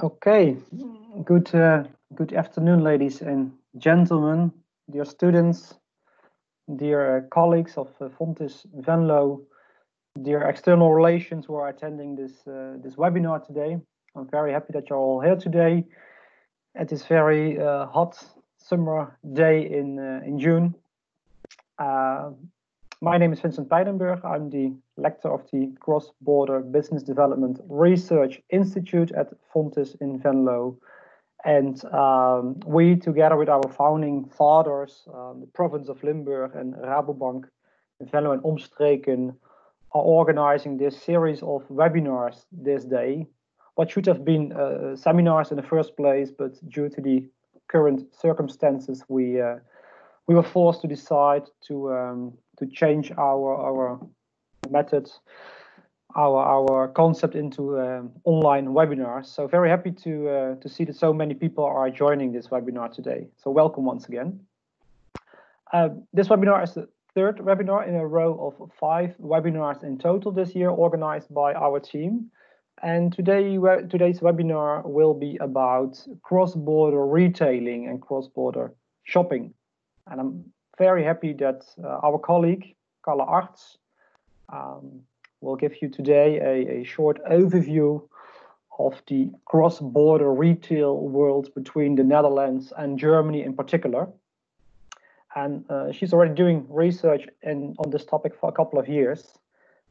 Okay, good afternoon, ladies and gentlemen, dear students, dear colleagues of Fontys Venlo, dear external relations who are attending this webinar today. I'm very happy that you're all here today at this very hot summer day in June. My name is Vincent Pijdenburg. I'm the lecturer of the Cross-Border Business Development Research Institute at Fontys in Venlo. And we, together with our founding fathers, the province of Limburg and Rabobank in Venlo and Omstreken, are organizing this series of webinars this day. What should have been seminars in the first place, but due to the current circumstances, we were forced to decide to change our methods, our concept into online webinars. So very happy to see that so many people are joining this webinar today. So welcome once again. This webinar is the third webinar in a row of 5 webinars in total this year, organized by our team. And today's webinar will be about cross-border retailing and cross-border shopping. And I'm very happy that our colleague, Carla Arts, will give you today a short overview of the cross-border retail world between the Netherlands and Germany in particular. And she's already doing research on this topic for a couple of years,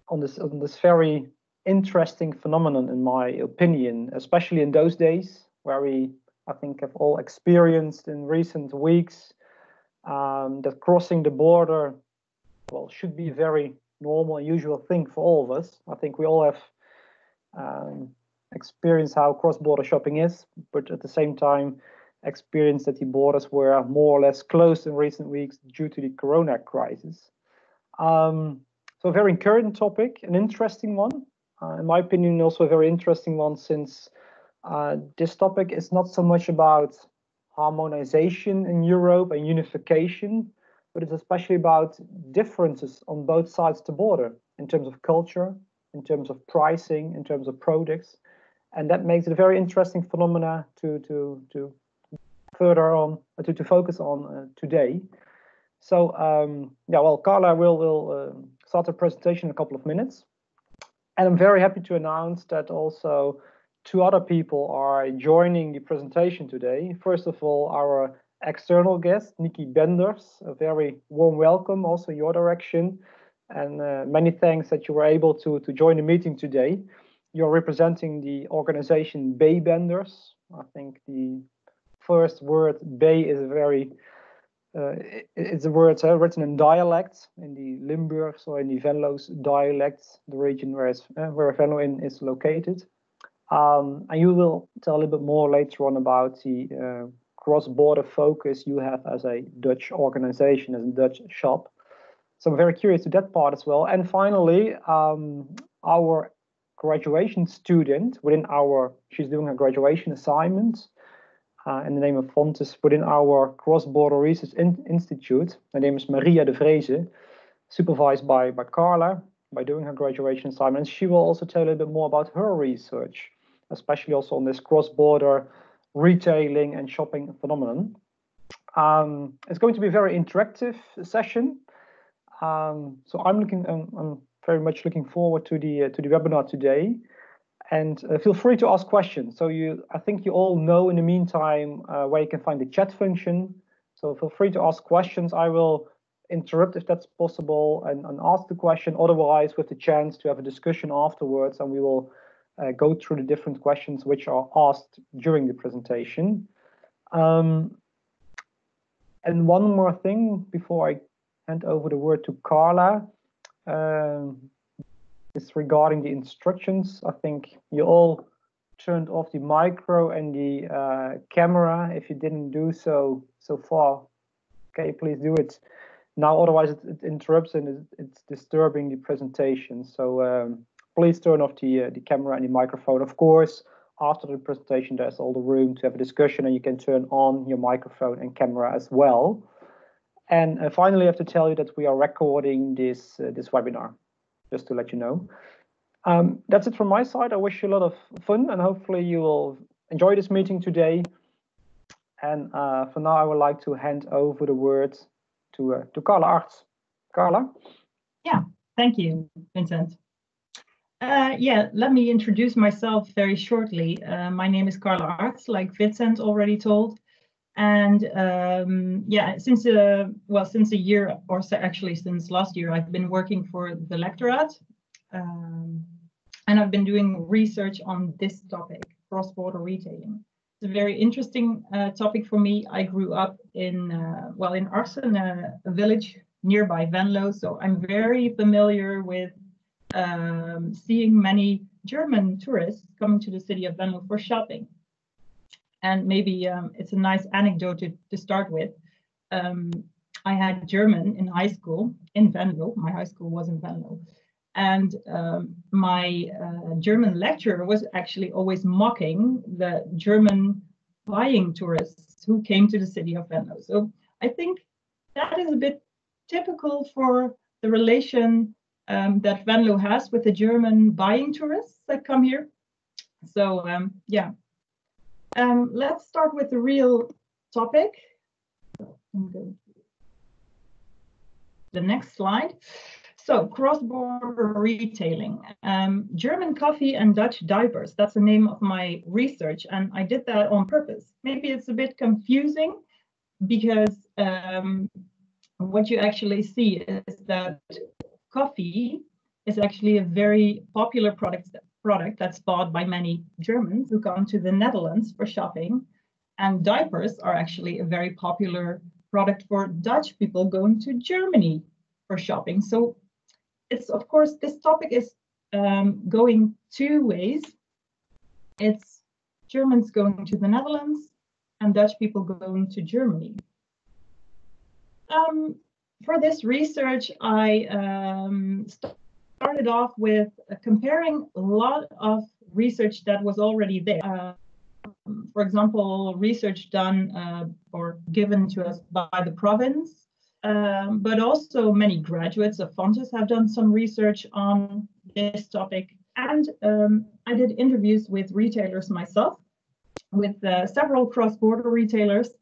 on this very interesting phenomenon, in my opinion, especially in those days where we, I think, have all experienced in recent weeks that crossing the border, well, should be a very normal and usual thing for all of us. I think we all have experienced how cross-border shopping is, but at the same time experienced that the borders were more or less closed in recent weeks due to the corona crisis. So a very current topic, an interesting one, in my opinion, also a very interesting one, since this topic is not so much about harmonization in Europe and unification, but it's especially about differences on both sides of the border in terms of culture, in terms of pricing, in terms of products, and that makes it a very interesting phenomena to further on to focus on today. So yeah, well, Carla will start the presentation in a couple of minutes, and I'm very happy to announce that also 2 other people are joining the presentation today. First of all, our external guest, Nikki Benders. A very warm welcome also in your direction, and many thanks that you were able to join the meeting today. You're representing the organization Bay Benders. I think the first word Bay is a very it's a word written in dialect, in the Limburg or in the Venlo's dialect, the region where Venlo is located. And you will tell a little bit more later on about the cross-border focus you have as a Dutch organization, as a Dutch shop. So I'm very curious to that part as well. And finally, our graduation student she's doing her graduation assignment in the name of Fontys within our Cross-Border Research Institute. Her name is Maria de Vreese, supervised by Carla, by doing her graduation assignment. She will also tell a little bit more about her research, especially also on this cross-border retailing and shopping phenomenon. It's going to be a very interactive session. So I'm very much looking forward to the webinar today. And feel free to ask questions. So I think you all know in the meantime where you can find the chat function. So feel free to ask questions. I will interrupt if that's possible and ask the question, otherwise with the chance to have a discussion afterwards, and we will go through the different questions which are asked during the presentation. And one more thing before I hand over the word to Carla, is regarding the instructions. I think you all turned off the micro and the camera. If you didn't do so far, okay, please do it now, otherwise it interrupts and it's disturbing the presentation. So please turn off the camera and the microphone. Of course, after the presentation, there's all the room to have a discussion, and you can turn on your microphone and camera as well. And finally, I have to tell you that we are recording this webinar, just to let you know. That's it from my side. I wish you a lot of fun, and hopefully you will enjoy this meeting today. And for now, I would like to hand over the word to Carla Arts. Carla? Yeah, thank you, Vincent. Yeah, let me introduce myself very shortly. My name is Carla Arts, like Vincent already told. And yeah, since a year or so, actually since last year, I've been working for the lectorate. And I've been doing research on this topic, cross-border retailing. It's a very interesting topic for me. I grew up in Arsen, a village nearby Venlo, so I'm very familiar with seeing many German tourists coming to the city of Venlo for shopping. And maybe it's a nice anecdote to start with. I had German in high school in Venlo. My high school was in Venlo. And my German lecturer was actually always mocking the German buying tourists who came to the city of Venlo. So I think that is a bit typical for the relation that Venlo has with the German buying tourists that come here. So yeah, let's start with the real topic. The next slide. So cross-border retailing, German coffee and Dutch diapers. That's the name of my research, and I did that on purpose. Maybe it's a bit confusing because what you actually see is that coffee is actually a very popular product that's bought by many Germans who come to the Netherlands for shopping, and diapers are actually a very popular product for Dutch people going to Germany for shopping. So it's, of course, this topic is going two ways. It's Germans going to the Netherlands and Dutch people going to Germany. For this research, I started off with comparing a lot of research that was already there. For example, research done or given to us by the province. But also many graduates of Fontys have done some research on this topic. And I did interviews with retailers myself, with several cross-border retailers.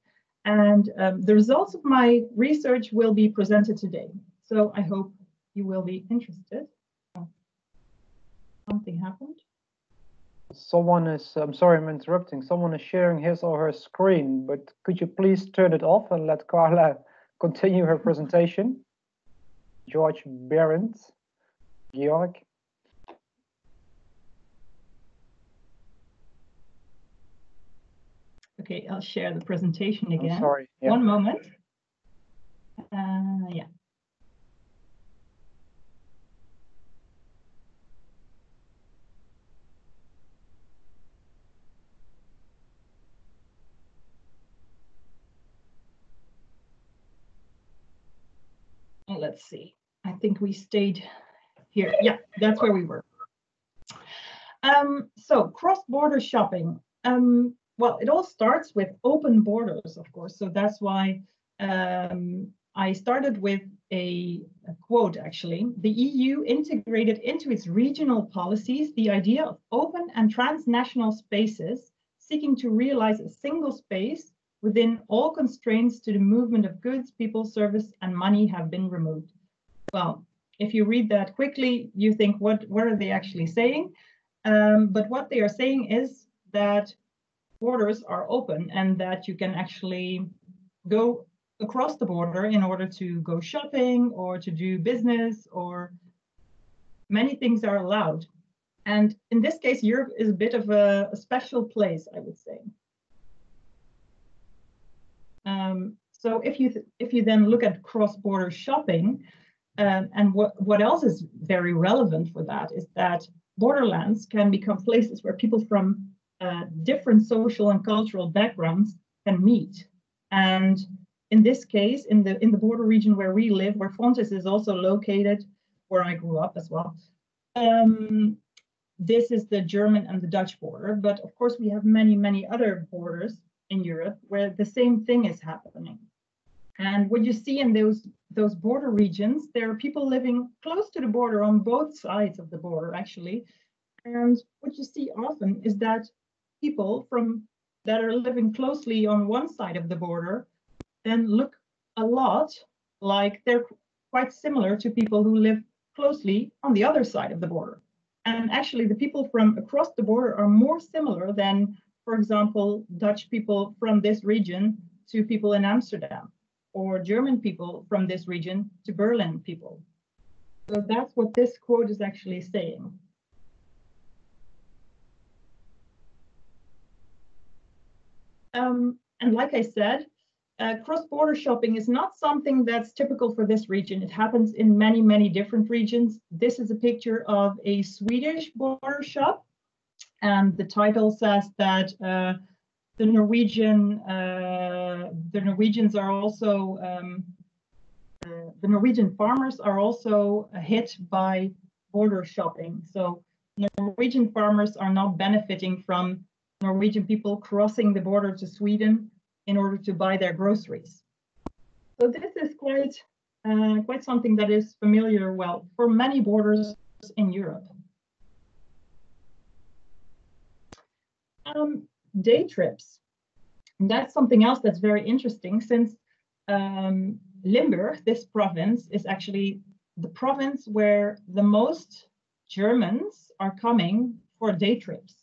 And the results of my research will be presented today. So I hope you will be interested. Something happened. Someone is, I'm sorry, I'm interrupting. Someone is sharing his or her screen, but could you please turn it off and let Carla continue her presentation? George Berendt, Georg. Okay, I'll share the presentation again. I'm sorry. Yeah. One moment. Yeah. Let's see. I think we stayed here. Yeah, that's where we were. So cross-border shopping. Well, it all starts with open borders, of course. So that's why I started with a quote, actually. The EU integrated into its regional policies the idea of open and transnational spaces, seeking to realize a single space within all constraints to the movement of goods, people, service, and money have been removed. Well, if you read that quickly, you think, what are they actually saying? But what they are saying is that borders are open and that you can actually go across the border in order to go shopping or to do business, or many things are allowed. And in this case, Europe is a bit of a special place, I would say. So if you then look at cross-border shopping, and what else is very relevant for that is that borderlands can become places where people from different social and cultural backgrounds can meet. And in this case, in the border region where we live, where Fontys is also located, where I grew up as well, this is the German and the Dutch border. But of course, we have many, many other borders in Europe where the same thing is happening. And what you see in those border regions, there are people living close to the border on both sides of the border, actually. And what you see often is that people that are living closely on one side of the border then look a lot like they're quite similar to people who live closely on the other side of the border. And actually, the people from across the border are more similar than, for example, Dutch people from this region to people in Amsterdam, or German people from this region to Berlin people. So that's what this quote is actually saying. And like I said, cross-border shopping is not something that's typical for this region. It happens in many, many different regions. This is a picture of a Swedish border shop, and the title says that the Norwegians are also the Norwegian farmers are also hit by border shopping. So Norwegian farmers are not benefiting from Norwegian people crossing the border to Sweden in order to buy their groceries. So this is quite something that is familiar, well, for many borders in Europe. Day trips. And that's something else that's very interesting, since Limburg, this province, is actually the province where the most Germans are coming for day trips.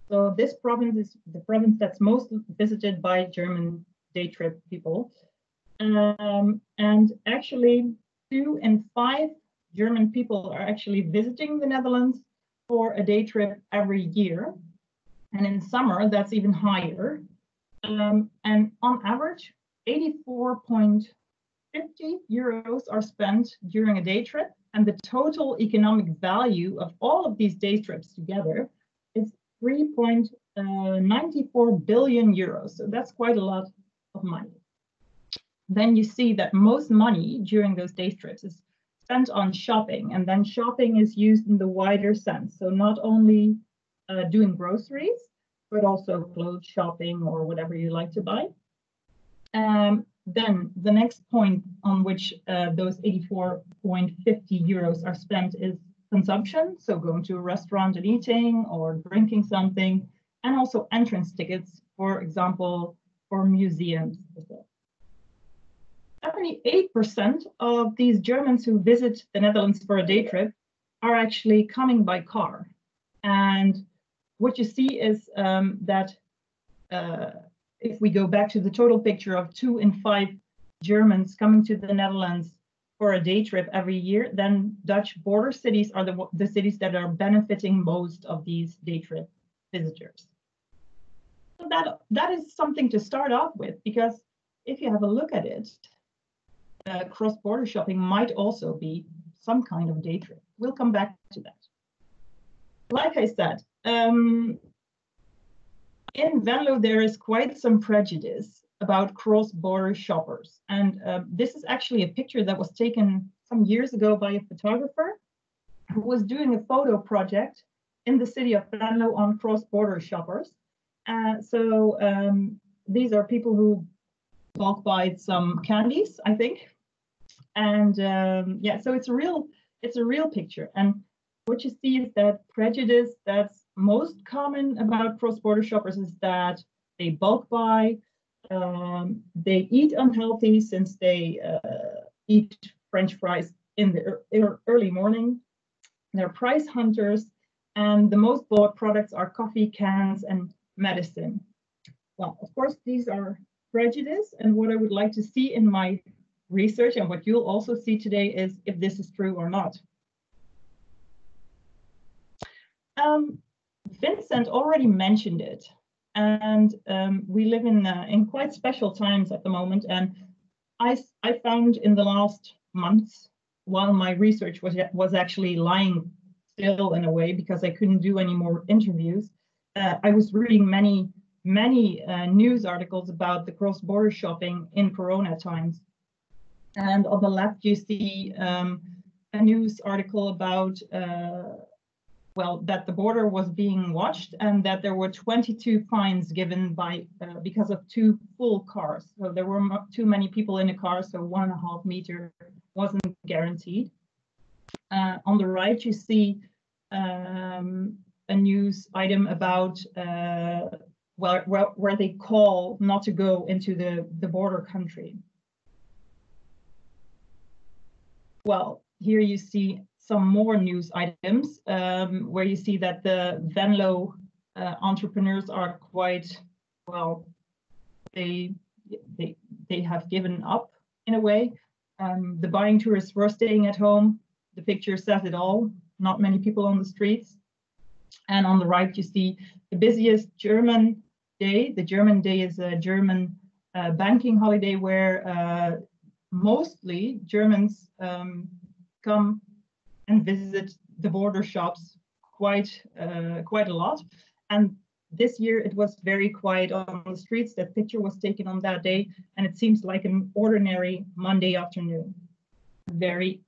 So this province is the province that's most visited by German day trip people. And actually 2 in 5 German people are actually visiting the Netherlands for a day trip every year. And in summer, that's even higher. And on average, 84.50 euros are spent during a day trip. And the total economic value of all of these day trips together is 3.94 billion euros. So that's quite a lot of money. Then you see that most money during those day trips is spent on shopping. And then shopping is used in the wider sense. So not only doing groceries, but also clothes shopping or whatever you like to buy. Then the next point on which those 84.50 euros are spent is consumption. So going to a restaurant and eating or drinking something, and also entrance tickets, for example, for museums. 78% of these Germans who visit the Netherlands for a day trip are actually coming by car. And what you see is that if we go back to the total picture of 2 in 5 Germans coming to the Netherlands for a day trip every year, then Dutch border cities are the cities that are benefiting most of these day trip visitors. So that is something to start off with, because if you have a look at it, cross-border shopping might also be some kind of day trip. We'll come back to that. Like I said, in Venlo, there is quite some prejudice about cross-border shoppers. And this is actually a picture that was taken some years ago by a photographer who was doing a photo project in the city of Venlo on cross-border shoppers. These are people who bulk buy some candies, I think. And yeah, so it's a real picture. And what you see is that prejudice that's most common about cross-border shoppers is that they bulk buy, they eat unhealthy since they eat French fries in the early morning. They're price hunters, and the most bought products are coffee cans and medicine. Well, of course, these are prejudice, and what I would like to see in my research, and what you'll also see today, is if this is true or not. Vincent already mentioned it, and we live in quite special times at the moment. And I found in the last months, while my research was actually lying still in a way because I couldn't do any more interviews, I was reading many news articles about the cross-border shopping in Corona times. And on the left, you see a news article about that the border was being watched and that there were 22 fines given because of 2 full cars. So there were too many people in a car, so 1.5 meter wasn't guaranteed. On the right, you see a news item about where they call not to go into the border country. Well, here you see some more news items where you see that the Venlo entrepreneurs are quite, well, they have given up in a way. The buying tourists were staying at home. The picture says it all. Not many people on the streets. And on the right, you see the busiest German day. The German day is a German banking holiday where mostly Germans come and visit the border shops quite a lot. And this year it was very quiet on the streets. That picture was taken on that day, and it seems like an ordinary Monday afternoon. Very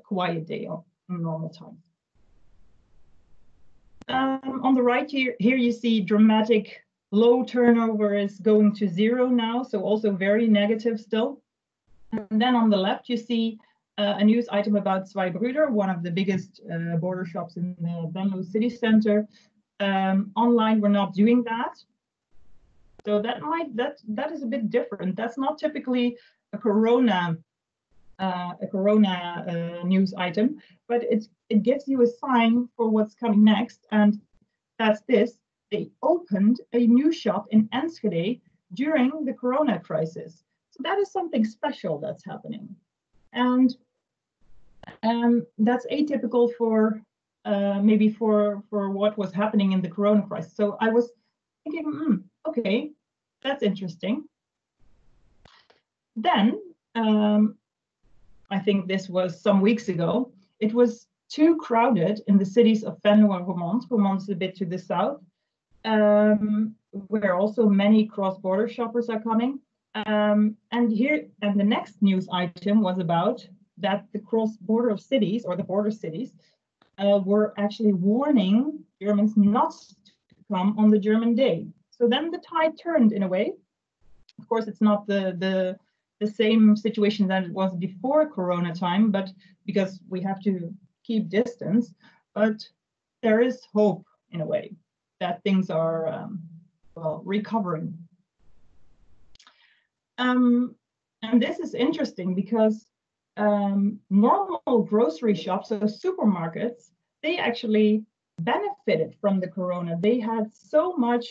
quiet day in normal times. On the right here you see dramatic low turnover is going to zero now, so also very negative still. And then on the left you see a news item about Zweibrüder, one of the biggest border shops in the Venlo city center. Online we're not doing that, so that is a bit different. That's not typically a corona news item, but it gives you a sign for what's coming next, and that's this. They opened a new shop in Enschede during the corona crisis. So that is something special that's happening, and that's atypical for maybe for what was happening in the corona crisis. So I was thinking, okay, that's interesting. Then I think this was some weeks ago. It was too crowded in the cities of Venlo and Roermond. Roermond is a bit to the south, where also many cross-border shoppers are coming. And the next news item was about that the cross-border cities, or the border cities, were actually warning Germans not to come on the German day. So then the tide turned in a way. Of course, it's not the same situation that it was before Corona time, but because we have to keep distance, but there is hope in a way that things are recovering. And this is interesting because normal grocery shops, so supermarkets, they actually benefited from the corona. They had so much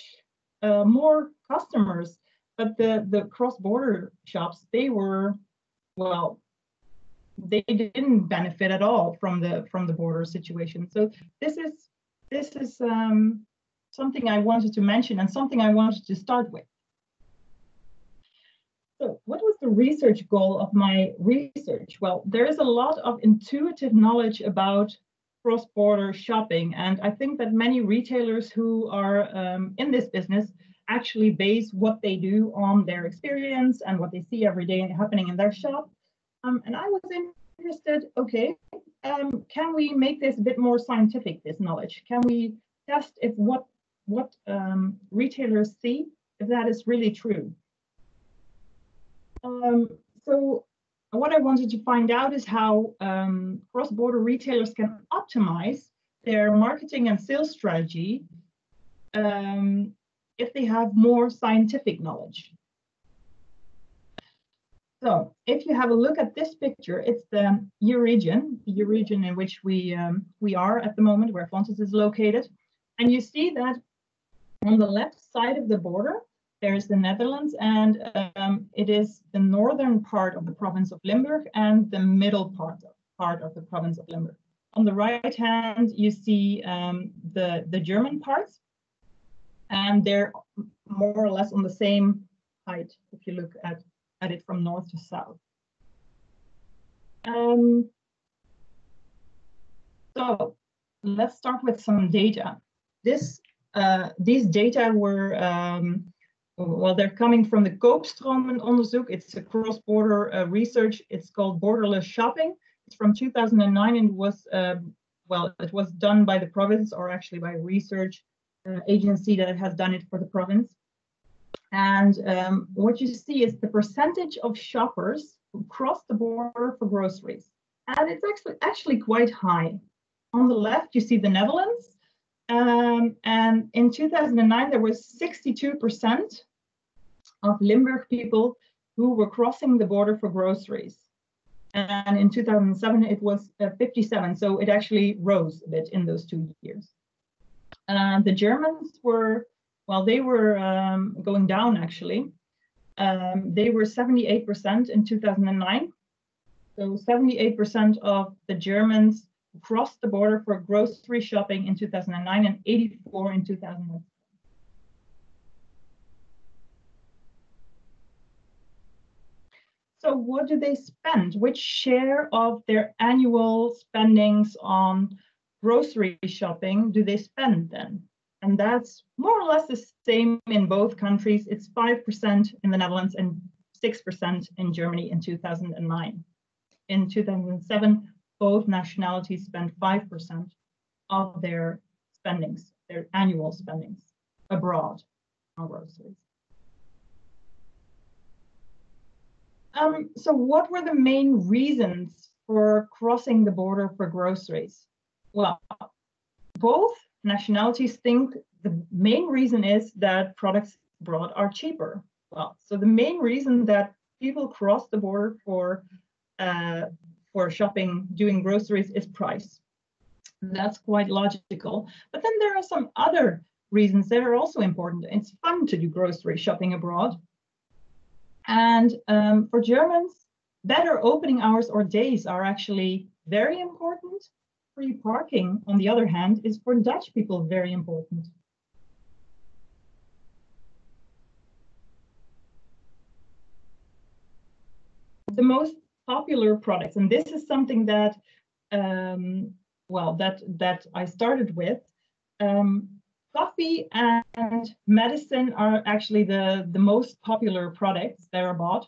more customers, but the cross-border shops, they were, well, they didn't benefit at all from the border situation. So this is something I wanted to mention and something I wanted to start with. So what was the research goal of my research? Well, there is a lot of intuitive knowledge about cross-border shopping, and I think that many retailers who are in this business actually base what they do on their experience and what they see every day happening in their shop. And I was interested, okay, can we make this a bit more scientific, this knowledge? Can we test if what retailers see, if that is really true? So what I wanted to find out is how cross-border retailers can optimize their marketing and sales strategy if they have more scientific knowledge. So if you have a look at this picture, it's the euregion in which we are at the moment, where Fontys is located. And you see that on the left side of the border, there's the Netherlands, and it is the northern part of the province of Limburg and the middle part of the province of Limburg. On the right hand, you see the German parts, and they're more or less on the same height if you look at it from north to south. So let's start with some data. These data were well, they're coming from the Koopstromenonderzoek. It's a cross-border research. It's called Borderless Shopping. It's from 2009, and it was well, it was done by the province, or actually by a research agency that has done it for the province. And what you see is the percentage of shoppers who cross the border for groceries, and it's actually quite high. On the left, you see the Netherlands. And in 2009, there was 62% of Limburg people who were crossing the border for groceries. And in 2007, it was 57. So it actually rose a bit in those 2 years. The Germans were, well, they were going down actually. They were 78% in 2009. So 78% of the Germans crossed the border for grocery shopping in 2009 and 84 in 2010. So what do they spend? Which share of their annual spendings on grocery shopping do they spend then? And that's more or less the same in both countries. It's 5% in the Netherlands and 6% in Germany in 2009. In 2007, both nationalities spent 5% of their spendings, their annual spendings abroad on groceries. So what were the main reasons for crossing the border for groceries? Well, both nationalities think the main reason is that products abroad are cheaper. Well, so the main reason that people cross the border for shopping, doing groceries, is price. That's quite logical. But then there are some other reasons that are also important. It's fun to do grocery shopping abroad. And for Germans, better opening hours or days are actually very important. Free parking, on the other hand, is for Dutch people very important. The most popular products, and this is something that, that I started with, coffee and medicine are actually the most popular products that are bought.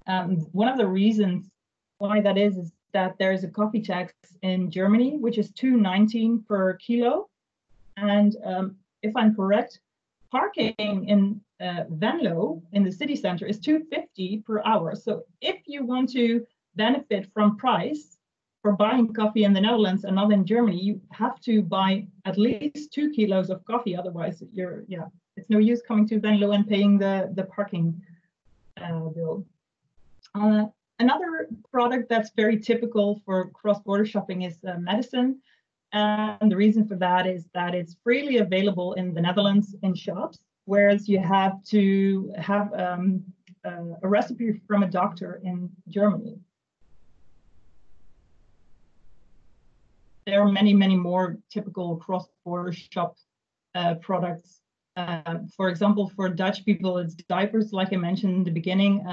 One of the reasons why that is that there is a coffee tax in Germany, which is $2.19 per kilo. And if I'm correct, parking in Venlo in the city center is $2.50 per hour. So if you want to benefit from price for buying coffee in the Netherlands and not in Germany, you have to buy at least 2 kilos of coffee. Otherwise, it's no use coming to Venlo and paying the parking bill. Another product that's very typical for cross-border shopping is medicine. And the reason for that is that it's freely available in the Netherlands in shops, whereas you have to have a recipe from a doctor in Germany. There are many, many more typical cross-border shop products. For example, for Dutch people, it's diapers, like I mentioned in the beginning.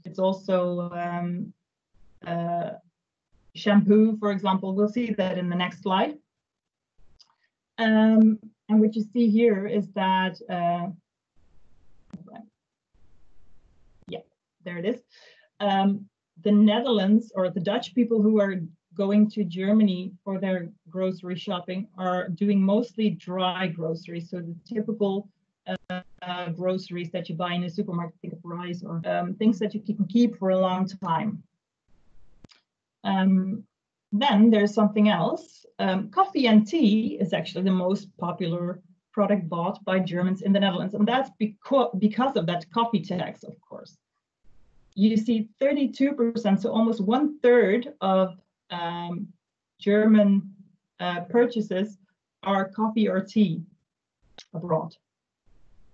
It's also shampoo, for example. We'll see that in the next slide. And what you see here is that, there it is. The Netherlands, or the Dutch people who are going to Germany for their grocery shopping, are doing mostly dry groceries. So the typical groceries that you buy in a supermarket, think of rice or things that you can keep for a long time. Then there's something else. Coffee and tea is actually the most popular product bought by Germans in the Netherlands. And that's because of that coffee tax, of course. You see 32%, so almost 1/3 of German purchases are coffee or tea abroad.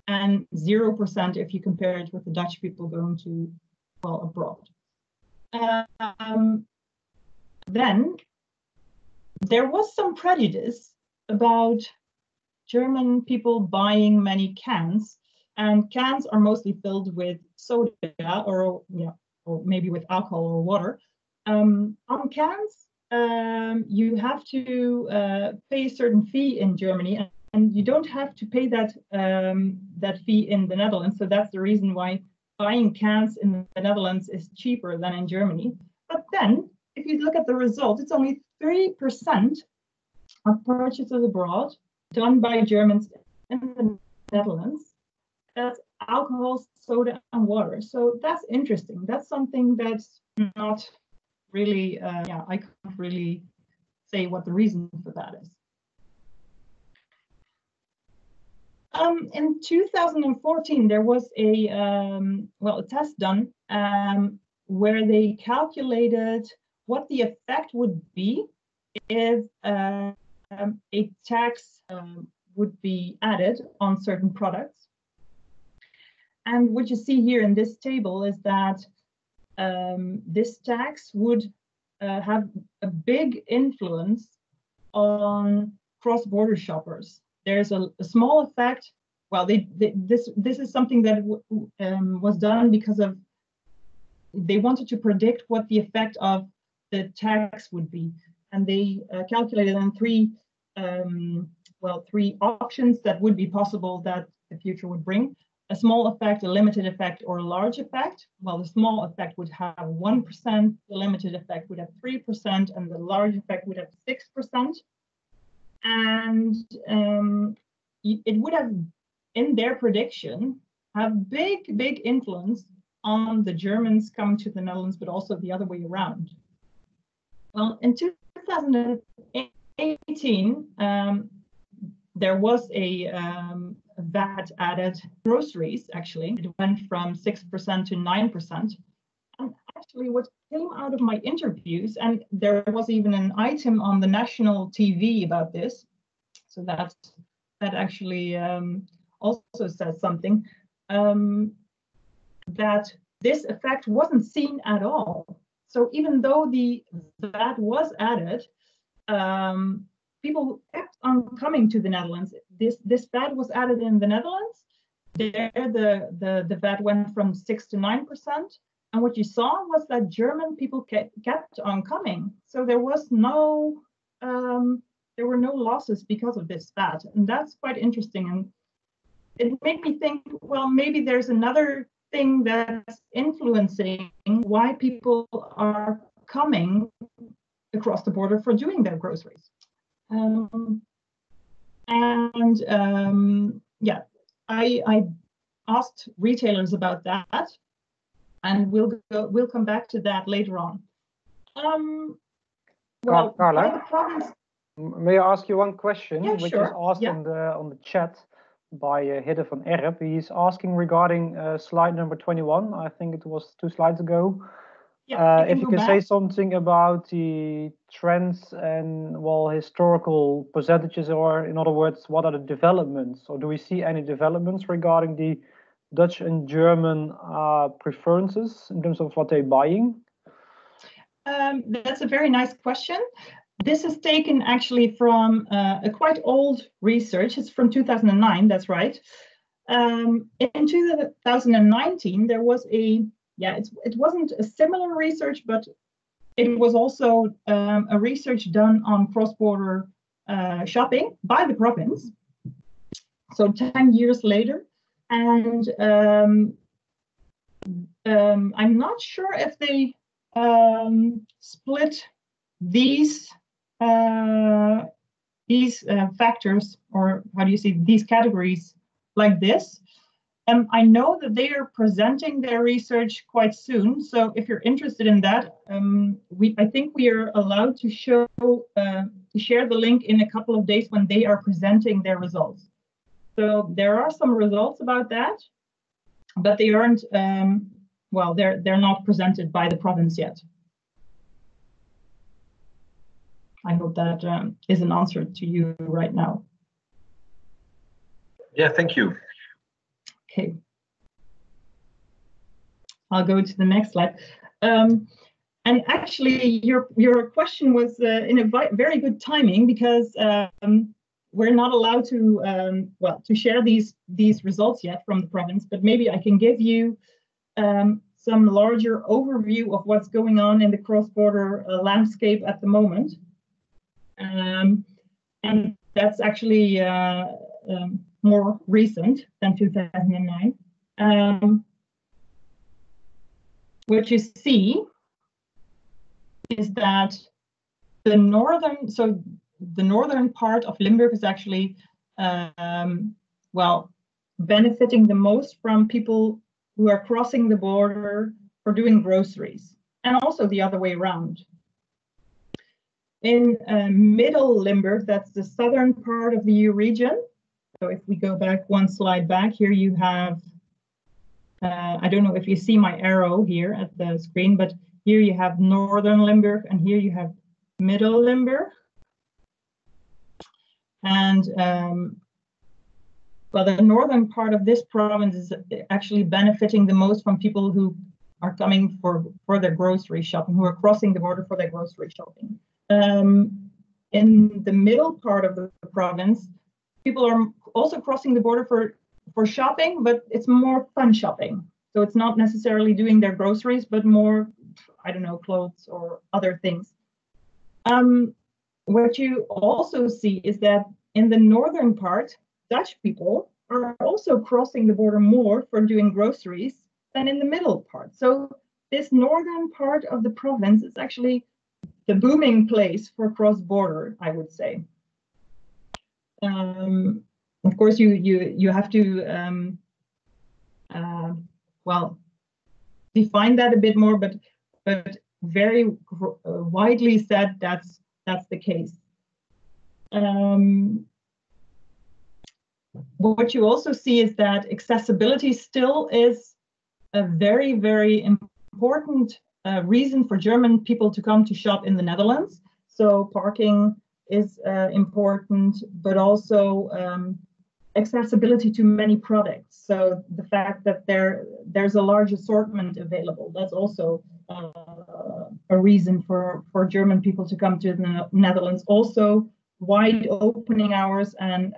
And 0% if you compare it with the Dutch people going to, well, abroad. Then there was some prejudice about German people buying many cans, and cans are mostly filled with soda or maybe with alcohol or water. On cans, you have to pay a certain fee in Germany, and you don't have to pay that fee in the Netherlands. So that's the reason why buying cans in the Netherlands is cheaper than in Germany. But then, if you look at the result, it's only 3% of purchases abroad done by Germans in the Netherlands. That's alcohol, soda, and water. So that's interesting. That's something that's not really, I can't really say what the reason for that is. In 2014, there was a a test done where they calculated what the effect would be if a tax would be added on certain products. And what you see here in this table is that this tax would have a big influence on cross-border shoppers. There's a small effect. Well, this is something that was done because of they wanted to predict what the effect of the tax would be, and they calculated on three options that would be possible that the future would bring: a small effect, a limited effect, or a large effect. Well, the small effect would have 1%, the limited effect would have 3%, and the large effect would have 6%. And it would have, in their prediction, have big influence on the Germans coming to the Netherlands, but also the other way around. Well, in 2018, there was a VAT added groceries, actually. It went from 6% to 9%. And actually what came out of my interviews, and there was even an item on the national TV about this, so that actually also says something, that this effect wasn't seen at all. So even though the VAT was added, people kept on coming to the Netherlands. This VAT was added in the Netherlands. There, the VAT went from 6 to 9%. And what you saw was that German people kept on coming. So there was there were no losses because of this VAT. And that's quite interesting. And it made me think, well, maybe there's another thing that's influencing why people are coming across the border for doing their groceries. I asked retailers about that, and we'll come back to that later on. Carla, may I ask you one question, which sure. is asked on the chat by Hidde van Erp. He's asking regarding slide number 21. I think it was 2 slides ago. If you can say something about the trends and historical percentages, or in other words, what are the developments, or do we see any developments regarding the Dutch and German preferences in terms of what they're buying? That's a very nice question. This is taken actually from a quite old research. It's from 2009, that's right. In 2019, there was it wasn't a similar research, but it was also a research done on cross-border shopping by the province. So 10 years later. And I'm not sure if they split these factors, or how do you say, these categories like this. I know that they are presenting their research quite soon. So if you're interested in that, I think we are allowed to share the link in a couple of days when they are presenting their results. So there are some results about that, but they aren't, they're not presented by the province yet. I hope that is an answer to you right now. Yeah, thank you. Okay. I'll go to the next slide. And actually, your question was in a very good timing, because we're not allowed to share these results yet from the province, but maybe I can give you some larger overview of what's going on in the cross-border landscape at the moment. And that's actually more recent than 2009. What you see is that the northern part of Limburg is actually benefiting the most from people who are crossing the border for doing groceries, and also the other way around. In middle Limburg, that's the southern part of the euregion, So if we go back one slide back, here you have, I don't know if you see my arrow here at the screen, but here you have Northern Limburg and here you have Middle Limburg. And well, the northern part of this province is actually benefiting the most from people who are coming for their grocery shopping, who are crossing the border for their grocery shopping. In the middle part of the province, people are also crossing the border for shopping, but it's more fun shopping. So it's not necessarily doing their groceries, but more, I don't know, clothes or other things. What you also see is that in the northern part, Dutch people are also crossing the border more for doing groceries than in the middle part. So this northern part of the province is actually the booming place for cross-border, I would say. Of course, you have to well, define that a bit more, but very widely said that's the case. What you also see is that accessibility still is a very, very important reason for German people to come to shop in the Netherlands. So parking is important, but also accessibility to many products. So the fact that there's a large assortment available, that's also a reason for German people to come to the Netherlands. Also, wide opening hours and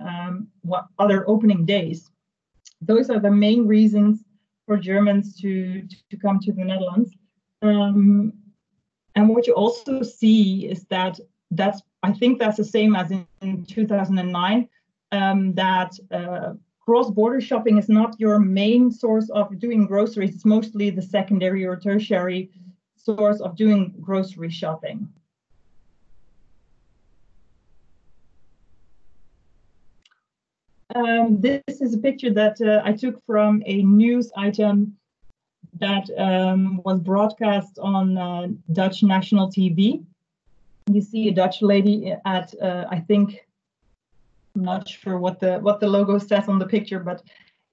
what other opening days. Those are the main reasons for Germans to come to the Netherlands. And what you also see is that I think that's the same as in 2009, that cross-border shopping is not your main source of doing groceries. It's mostly the secondary or tertiary source of doing grocery shopping. This is a picture that I took from a news item that was broadcast on Dutch national TV. You see a Dutch lady at, I think, I'm not sure what the logo says on the picture, but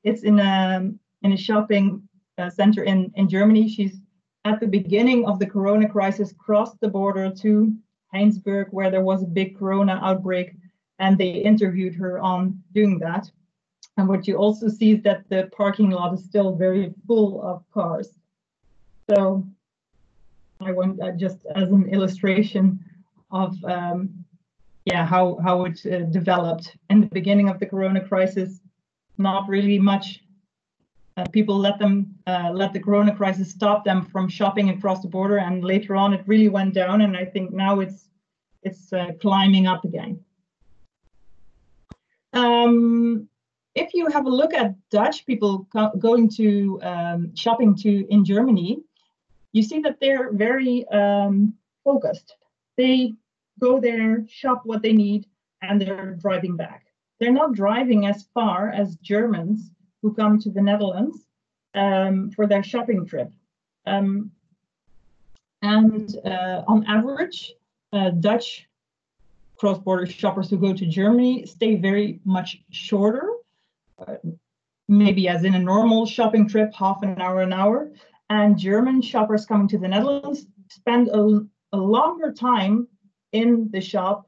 it's in a shopping center in Germany. She's at the beginning of the Corona crisis, crossed the border to Heinsberg, where there was a big Corona outbreak, and they interviewed her on doing that. And what you also see is that the parking lot is still very full of cars. So I want just as an illustration of how it developed in the beginning of the Corona crisis. Not really much. People let the Corona crisis stop them from shopping across the border, and later on it really went down. And I think now it's climbing up again. If you have a look at Dutch people going to shopping in Germany, you see that they're very focused. They go there, shop what they need, and they're driving back. They're not driving as far as Germans who come to the Netherlands for their shopping trip. And on average, Dutch cross-border shoppers who go to Germany stay very much shorter, maybe as in a normal shopping trip, half an hour. And German shoppers coming to the Netherlands spend a longer time in the shop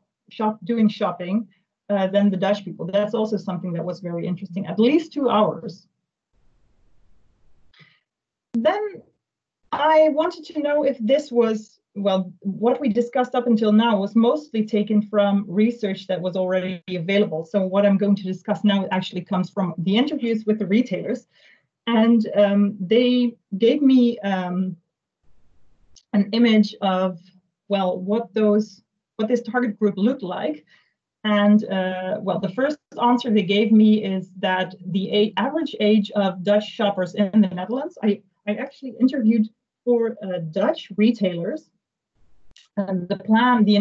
doing shopping than the Dutch people. That's also something that was very interesting, at least 2 hours. Then I wanted to know if this was, well, what we discussed up until now was mostly taken from research that was already available. So what I'm going to discuss now actually comes from the interviews with the retailers. And they gave me an image of, well, what this target group looked like. And well, the first answer they gave me is that the average age of Dutch shoppers in the Netherlands, I actually interviewed 4 Dutch retailers. And the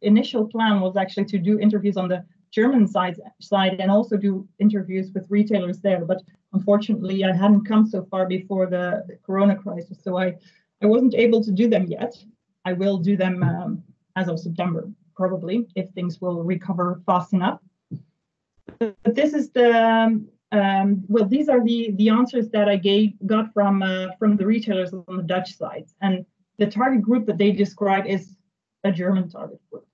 initial plan was actually to do interviews on the German side and also do interviews with retailers there. But unfortunately, I hadn't come so far before the Corona crisis, so I wasn't able to do them yet. I will do them as of September, probably, if things will recover fast enough. but this is the well, these are the answers that I got from the retailers on the Dutch side, and the target group that they describe is a German target group.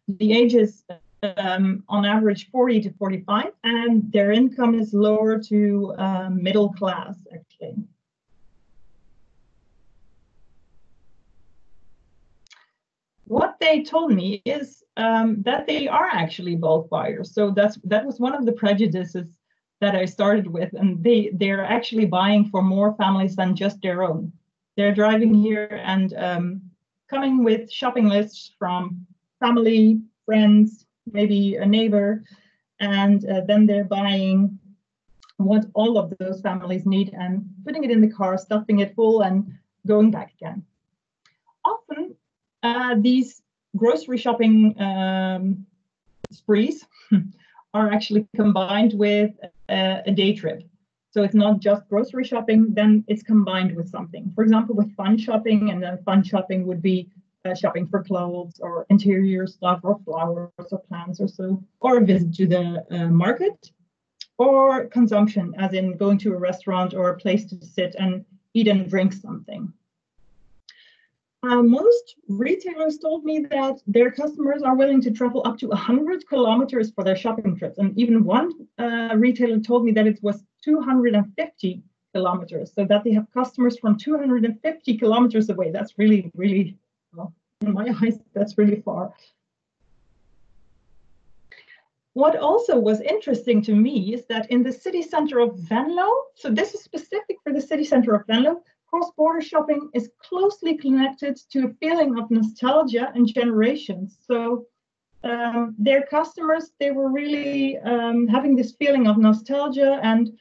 The age is on average 40 to 45, and their income is lower to middle class, actually. What they told me is that they are actually bulk buyers. So that was one of the prejudices that I started with, and they're actually buying for more families than just their own. They're driving here and coming with shopping lists from family, friends, maybe a neighbor, and then they're buying what all of those families need and putting it in the car, stuffing it full, and going back again. Often, these grocery shopping sprees are actually combined with a day trip. So it's not just grocery shopping, then it's combined with something. For example, with fun shopping, and then fun shopping would be shopping for clothes or interior stuff or flowers or plants or so, or a visit to the market, or consumption, as in going to a restaurant or a place to sit and eat and drink something. Most retailers told me that their customers are willing to travel up to 100 kilometers for their shopping trips. And even one retailer told me that it was 250 kilometers, so that they have customers from 250 kilometers away. That's really, really, well, in my eyes, that's really far. What also was interesting to me is that in the city center of Venlo, so this is specific for the city center of Venlo, cross-border shopping is closely connected to a feeling of nostalgia and generations. So their customers, they were really having this feeling of nostalgia, and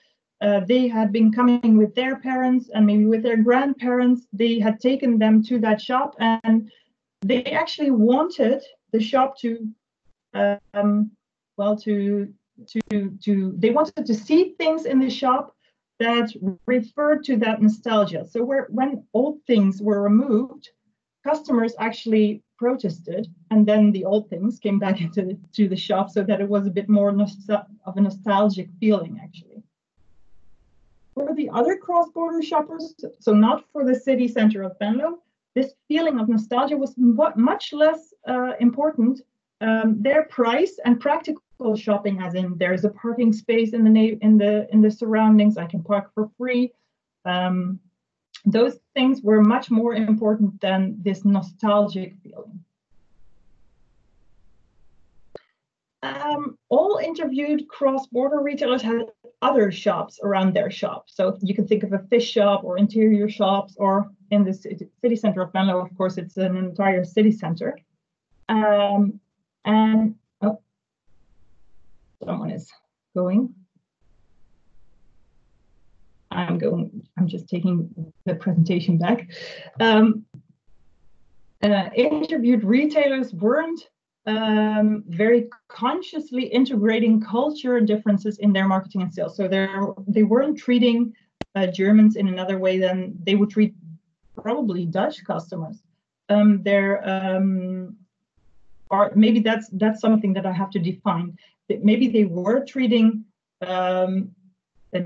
they had been coming with their parents and maybe with their grandparents. They had taken them to that shop, and they actually wanted the shop to, well, they wanted to see things in the shop that referred to that nostalgia. So when old things were removed, customers actually protested, and then the old things came back into the shop, so that it was a bit more of a nostalgic feeling, actually. For the other cross-border shoppers, so not for the city center of Venlo, this feeling of nostalgia was much less important. Their price and practical shopping, as in there's a parking space in the surroundings, I can park for free. Those things were much more important than this nostalgic feeling. All interviewed cross-border retailers had other shops around their shop. So you can think of a fish shop or interior shops, or in the city center of Venlo, of course, it's an entire city center. And oh, someone is going. I'm just taking the presentation back. Interviewed retailers weren't very consciously integrating culture differences in their marketing and sales. So they weren't treating Germans in another way than they would treat probably Dutch customers. Or maybe that's something that I have to define. Maybe they were treating the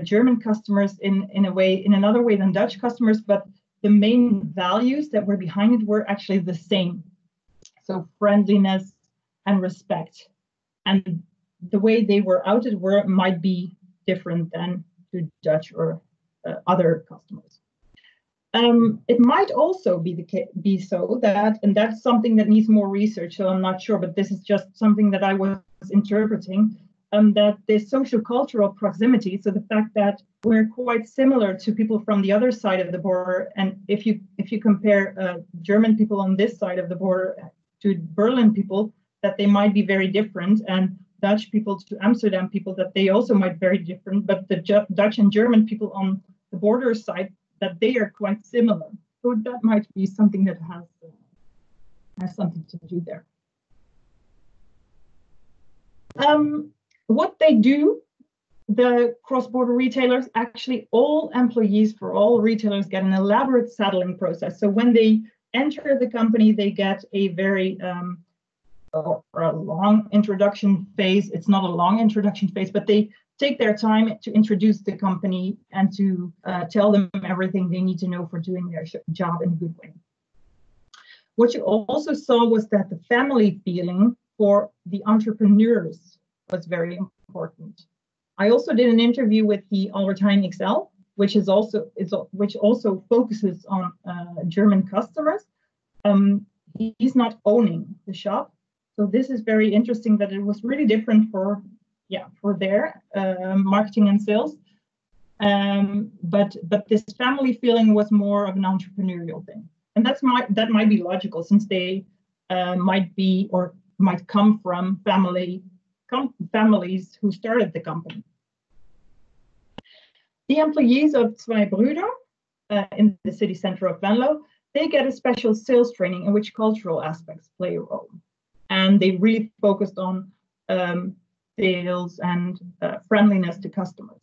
German customers in another way than Dutch customers, but the main values that were behind it were actually the same. So friendliness and respect, and the way they were outed might be different than to Dutch or other customers. It might also be so that, and that's something that needs more research, so I'm not sure, but this is just something that I was interpreting, that the social cultural proximity, so the fact that we're quite similar to people from the other side of the border, and if you compare German people on this side of the border to Berlin people, that they might be very different, and Dutch people to Amsterdam people, that they also might be very different, but the Dutch and German people on the border side, that they are quite similar. So that might be something that has something to do there. What they do, the cross-border retailers, actually all employees for all retailers get an elaborate settling process. So when they enter the company, they get a very or a long introduction phase. It's not a long introduction phase, but they take their time to introduce the company and to tell them everything they need to know for doing their job in a good way. What you also saw was that the family feeling for the entrepreneurs was very important. I also did an interview with the Albert Heijn XL, which also focuses on German customers. He's not owning the shop, so this is very interesting that it was really different for their marketing and sales. But this family feeling was more of an entrepreneurial thing, and that might be logical, since they might come from families who started the company. The employees of Zwei Brüder in the city center of Venlo, they get a special sales training in which cultural aspects play a role, and they really focused on sales and friendliness to customers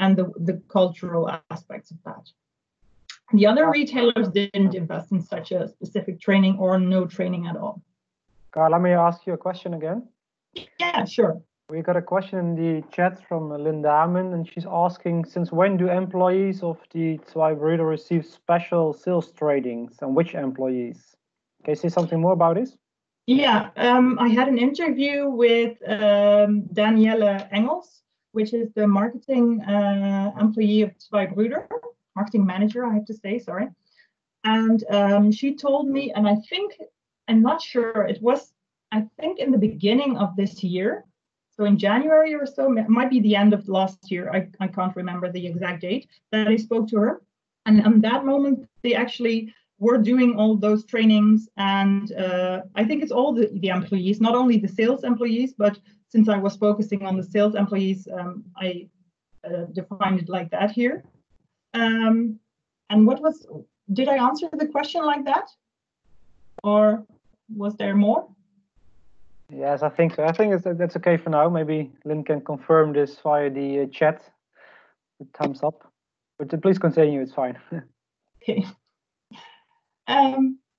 and the cultural aspects of that. The other retailers didn't invest in such a specific training or no training at all. Carla, may I ask you a question again? Yeah, sure. We got a question in the chat from Linda Amen, and she's asking, since when do employees of the Zwei Brüder receive special sales trainings, and which employees? Can you say something more about this? Yeah, I had an interview with Danielle Engels, which is the marketing employee of Zwei Brüder, marketing manager, I have to say, sorry. And she told me, and I'm not sure, I think in the beginning of this year, so in January or so, it might be the end of last year, I can't remember the exact date, that I spoke to her. And at that moment, they actually were doing all those trainings. And I think it's all the employees, not only the sales employees, but since I was focusing on the sales employees, I defined it like that here. And did I answer the question like that? Or was there more? Yes, I think so. I think that's okay for now. Maybe Lynn can confirm this via the chat with thumbs up. But please continue, it's fine. Okay.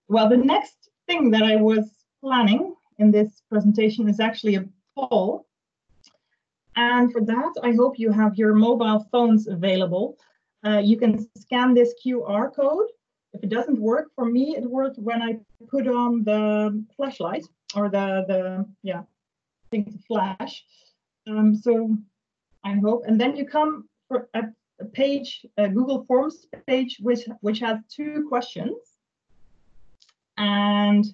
Well, the next thing that I was planning in this presentation is actually a poll. And for that, I hope you have your mobile phones available. You can scan this QR code. If it doesn't work, for me, it worked when I put on the flashlight, or the flash. So I hope, and then you come for a page, a Google Forms page, which has 2 questions. And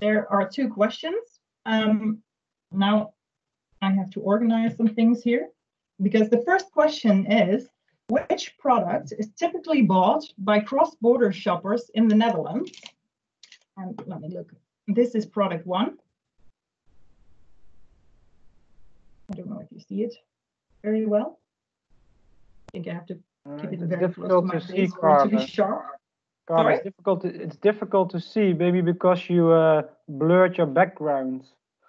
there are 2 questions. Now I have to organize some things here, because the first question is, which product is typically bought by cross-border shoppers in the Netherlands? And let me look. This is product 1. I don't know if you see it very well. I think I have to keep it very close to my face for it to be sharp. Carla, it's difficult to see, maybe because you blurred your background.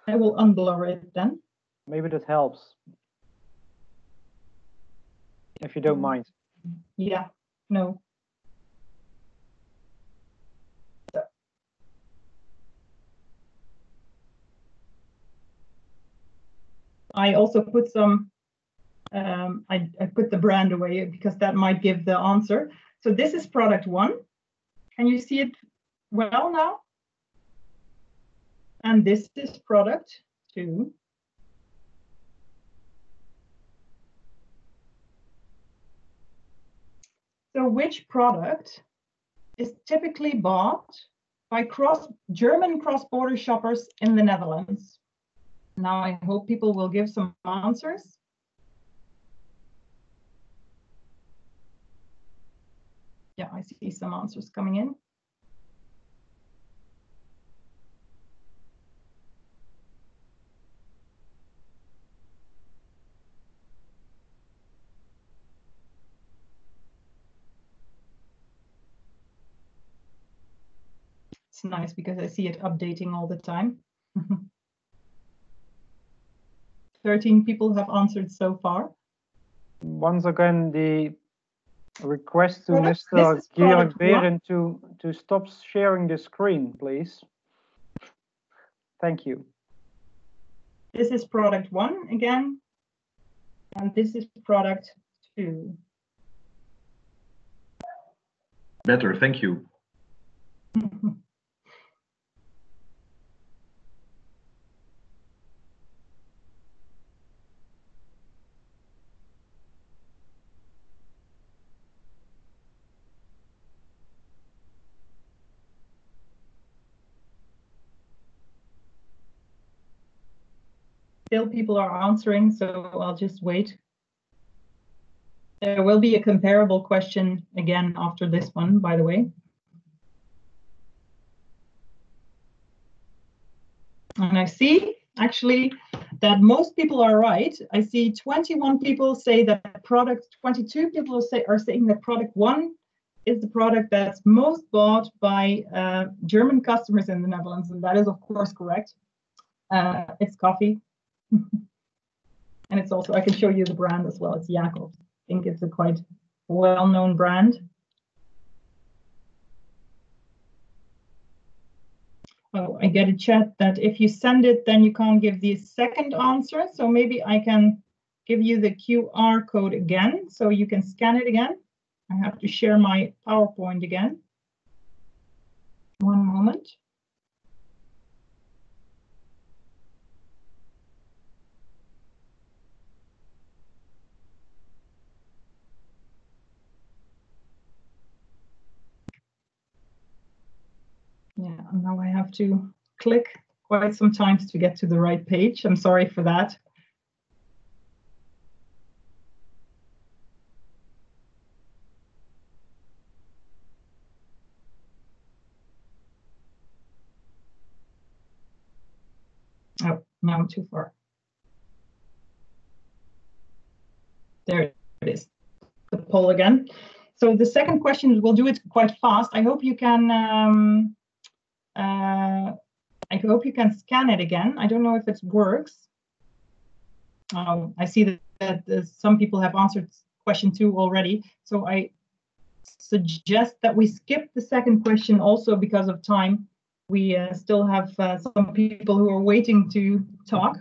I will unblur it then. Maybe that helps, if you don't mind. Yeah, no. I also put some, I put the brand away because that might give the answer. So this is product 1. Can you see it well now? And this is product 2. So which product is typically bought by German cross-border shoppers in the Netherlands? Now I hope people will give some answers. Yeah, I see some answers coming in. It's nice because I see it updating all the time. 13 people have answered so far. Once again, the request to Mr. Georg Behrendt to stop sharing the screen, please. Thank you. This is product 1 again, and this is product 2. Better, thank you. Still people are answering, so I'll just wait. There will be a comparable question again after this one, by the way. And I see actually that most people are right. I see 21 people say that product, 22 people are saying that product 1 is the product that's most bought by German customers in the Netherlands, and that is of course correct. It's coffee. And it's also, I can show you the brand as well, it's Jacobs. I think it's a quite well-known brand. Oh, I get a chat that if you send it, then you can't give the second answer. So maybe I can give you the QR code again, so you can scan it again. I have to share my PowerPoint again. One moment. Yeah, now I have to click quite some times to get to the right page. I'm sorry for that. Oh, now I'm too far. There it is, the poll again. So the second question, we'll do it quite fast. I hope you can scan it again. I don't know if it works. I see that some people have answered question 2 already. So I suggest that we skip the second question also because of time. We still have some people who are waiting to talk.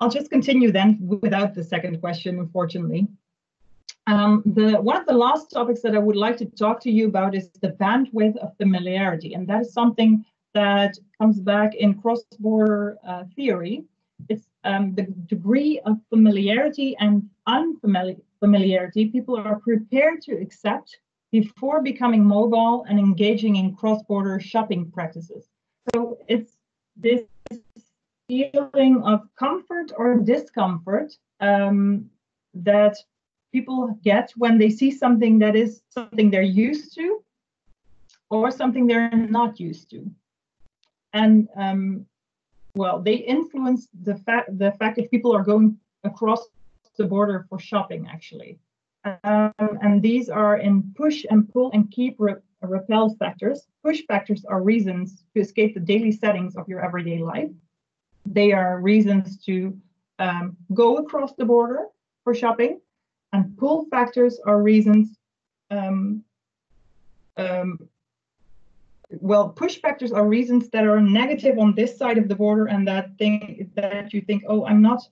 I'll just continue then without the second question, unfortunately. One of the last topics that I would like to talk to you about is the bandwidth of familiarity. And that is something that comes back in cross-border theory. It's the degree of familiarity and unfamiliarity people are prepared to accept before becoming mobile and engaging in cross-border shopping practices. So it's this feeling of comfort or discomfort that people get when they see something that is something they're used to or something they're not used to. And well, they influence the fact that people are going across the border for shopping, actually. And these are in push and pull and keep repel factors. Push factors are reasons to escape the daily settings of your everyday life. They are reasons to go across the border for shopping. And pull factors are reasons, well, push factors are reasons that are negative on this side of the border, and that you think, oh, I'm not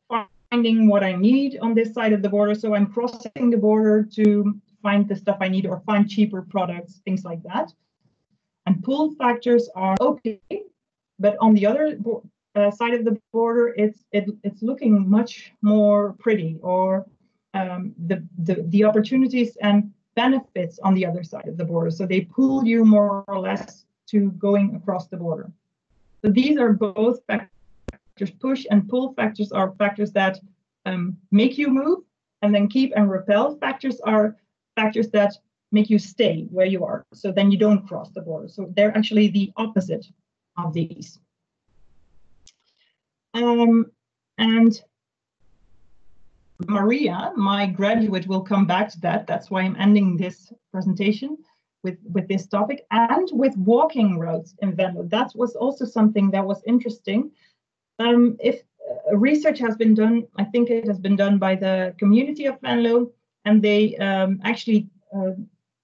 finding what I need on this side of the border, so I'm crossing the border to find the stuff I need or find cheaper products, things like that. And pull factors are okay, but on the other side of the border, it's looking much more pretty, or the opportunities and benefits on the other side of the border. So they pull you more or less to going across the border. So these are both factors. Push and pull factors are factors that make you move, and then keep and repel factors are factors that make you stay where you are. So then you don't cross the border. So they're actually the opposite of these. And Maria, my graduate, will come back to that. That's why I'm ending this presentation with this topic, and with walking routes in Venlo. That was also something that was interesting. If research has been done, I think it has been done by the community of Venlo, and they actually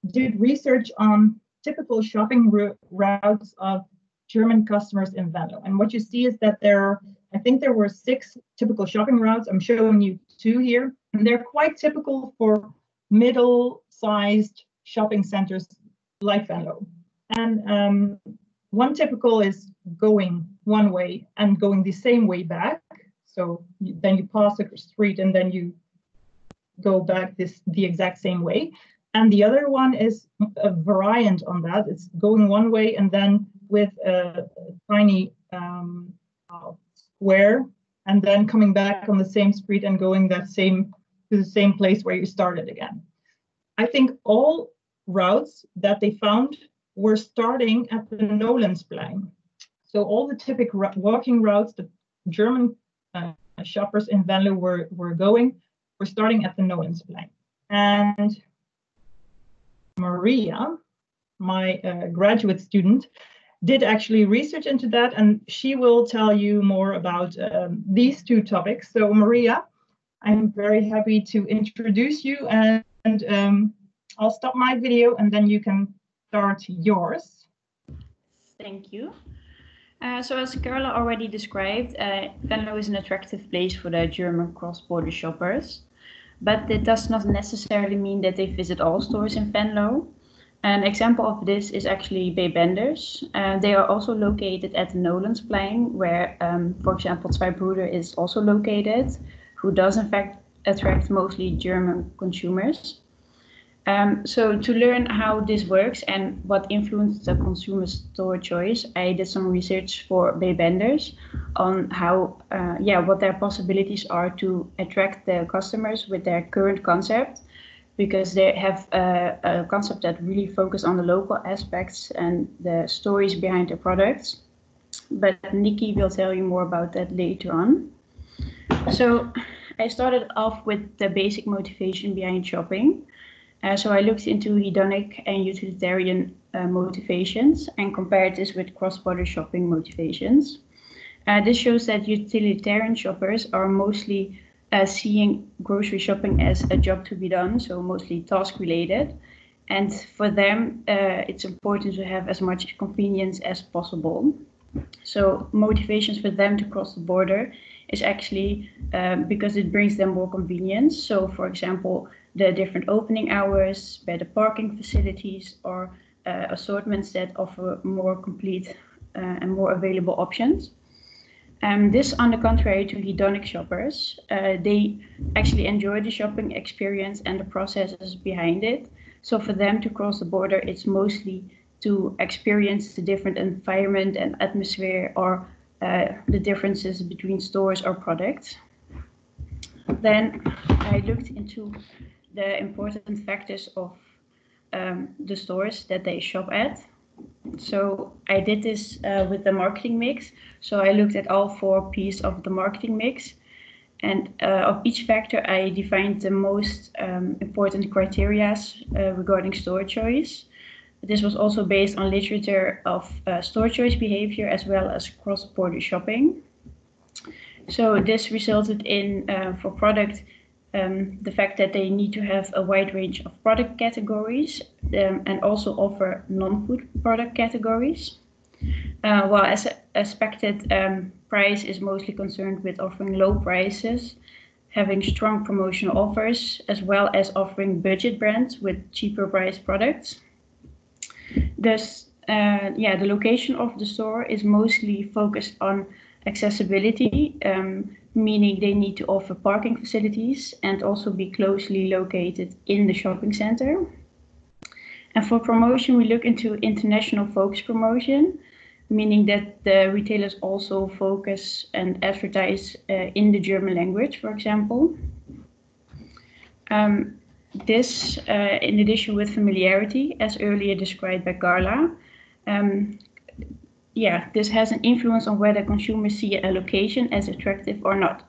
did research on typical shopping routes of German customers in Venlo. And what you see is that I think there were 6 typical shopping routes. I'm showing you 2 here, and they're quite typical for middle-sized shopping centers like Venlo. And one typical is going one way and going the same way back. So then you pass a street and then you go back the exact same way. And the other one is a variant on that. It's going one way and then with a tiny square, and then coming back on the same street and going to the same place where you started again. I think all routes that they found were starting at the Nolensplein. So all the typical walking routes the German shoppers in Venlo were going were starting at the Nolensplein. And Maria, my graduate student, did actually research into that, and she will tell you more about these 2 topics. So Maria, I'm very happy to introduce you, and I'll stop my video and then you can start yours. Thank you. So as Carla already described, Venlo is an attractive place for the German cross-border shoppers, but it does not necessarily mean that they visit all stores in Venlo. An example of this is actually Benders. They are also located at the Nolensplein, where, for example, Prejudice is also located, who does in fact attract mostly German consumers. So to learn how this works and what influenced the consumer store choice, I did some research for Benders on how, what their possibilities are to attract the customers with their current concept, because they have a concept that really focus on the local aspects and the stories behind the products. But Nikki will tell you more about that later on. So I started off with the basic motivation behind shopping. So I looked into hedonic and utilitarian motivations and compared this with cross-border shopping motivations. This shows that utilitarian shoppers are mostly seeing grocery shopping as a job to be done, so mostly task related. And for them, it's important to have as much convenience as possible. So motivations for them to cross the border is actually because it brings them more convenience. So for example, the different opening hours, better parking facilities, or assortments that offer more complete and more available options. This, on the contrary to hedonic shoppers, they actually enjoy the shopping experience and the processes behind it. So for them to cross the border, it's mostly to experience the different environment and atmosphere, or the differences between stores or products. Then I looked into the important factors of the stores that they shop at. So I did this with the marketing mix. So I looked at all 4 P's of the marketing mix, and of each factor I defined the most important criteria regarding store choice. This was also based on literature of store choice behavior as well as cross-border shopping. So this resulted in, for product, the fact that they need to have a wide range of product categories and also offer non-food product categories. While as expected, price is mostly concerned with offering low prices, having strong promotional offers, as well as offering budget brands with cheaper price products. Thus, the location of the store is mostly focused on accessibility, meaning they need to offer parking facilities and also be closely located in the shopping center. And for promotion, we look into international focus promotion, meaning that the retailers also focus and advertise in the German language, for example. This, in addition with familiarity, as earlier described by Carla, this has an influence on whether consumers see a location as attractive or not.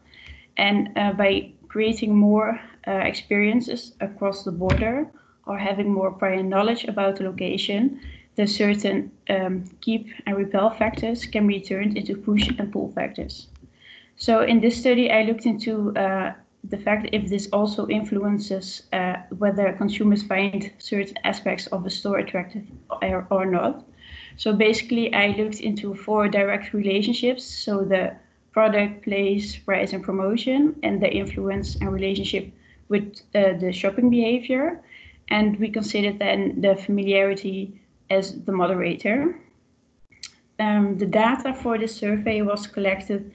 And by creating more experiences across the border or having more prior knowledge about the location, the certain keep and repel factors can be turned into push and pull factors. So in this study, I looked into the fact if this also influences whether consumers find certain aspects of a store attractive or not. So basically, I looked into 4 direct relationships. So the product, place, price, and promotion, and the influence and relationship with the shopping behavior. And we considered then the familiarity as the moderator. The data for this survey was collected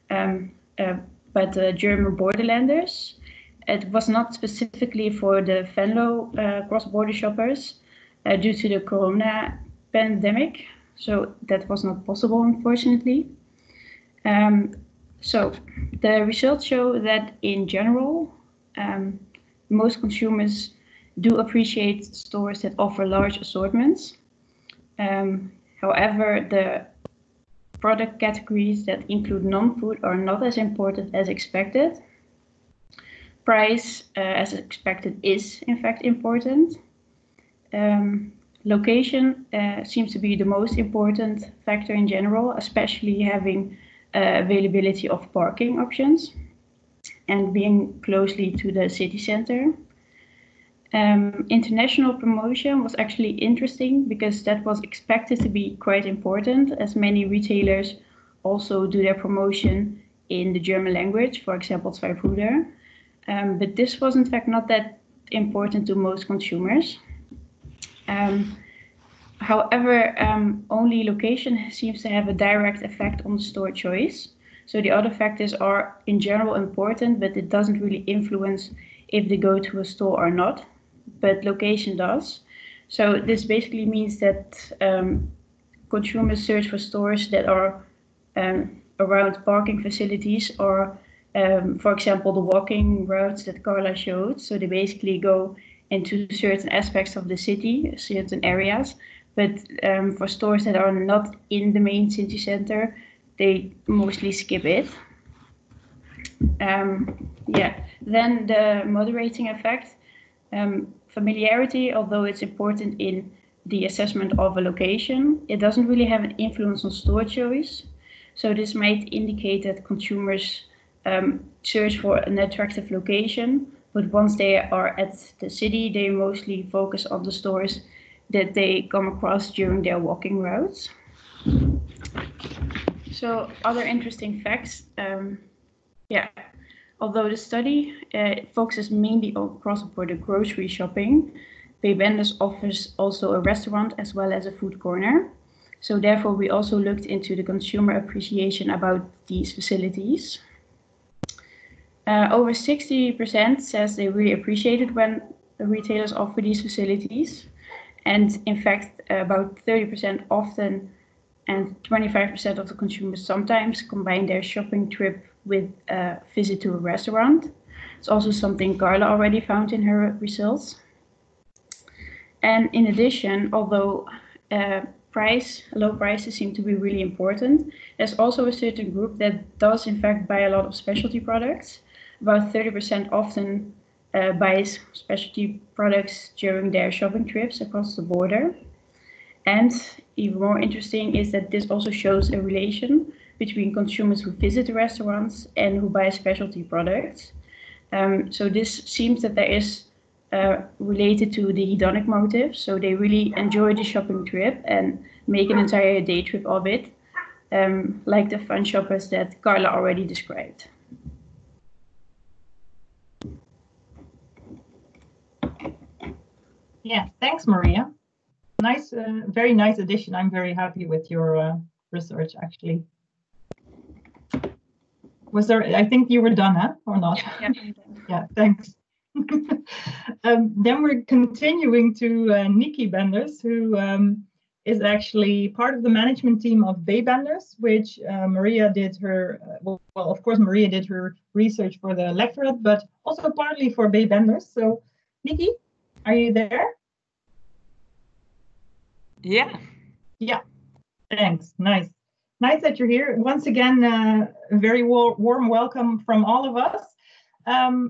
by the German borderlanders. It was not specifically for the Venlo cross-border shoppers due to the corona pandemic, so that was not possible, unfortunately. So the results show that in general, most consumers do appreciate stores that offer large assortments. However, the product categories that include non-food are not as important as expected. Price, as expected, is in fact important. Location seems to be the most important factor in general, especially having availability of parking options and being closely to the city center. International promotion was actually interesting because that was expected to be quite important, as many retailers also do their promotion in the German language, for example, Zweibruder. But this was in fact not that important to most consumers. However, only location seems to have a direct effect on the store choice. So the other factors are in general important, but it doesn't really influence if they go to a store or not, but location does. So this basically means that consumers search for stores that are around parking facilities or, for example, the walking routes that Carla showed. So they basically go into certain aspects of the city, certain areas, but for stores that are not in the main city center, they mostly skip it. Then the moderating effect. Familiarity, although it's important in the assessment of a location, it doesn't really have an influence on store choice. So this might indicate that consumers search for an attractive location, but once they are at the city, they mostly focus on the stores that they come across during their walking routes. So other interesting facts. Although the study focuses mainly on cross-border grocery shopping, Benders offers also a restaurant as well as a food corner. So therefore, we also looked into the consumer appreciation about these facilities. Over 60% says they really appreciate it when the retailers offer these facilities. And in fact, about 30% often and 25% of the consumers sometimes combine their shopping trip with a visit to a restaurant. It's also something Carla already found in her results. And in addition, although low prices seem to be really important, there's also a certain group that does in fact buy a lot of specialty products. About 30% often buys specialty products during their shopping trips across the border. And even more interesting is that this also shows a relation between consumers who visit the restaurants and who buy specialty products. So this seems that there is related to the hedonic motive. So they really enjoy the shopping trip and make an entire day trip of it, like the fun shoppers that Carla already described. Yeah, thanks, Maria. Nice, very nice addition. I'm very happy with your research, actually. Was there, I think you were done, huh? Or not? Yeah, yeah, thanks. Then we're continuing to Nikki Benders, who is actually part of the management team of Benders, which Maria did her, well, of course, Maria did her research for the lectorate, but also partly for Benders. So, Nikki, are you there? Yeah. Yeah, thanks. Nice. Nice that you're here. Once again, a very warm welcome from all of us.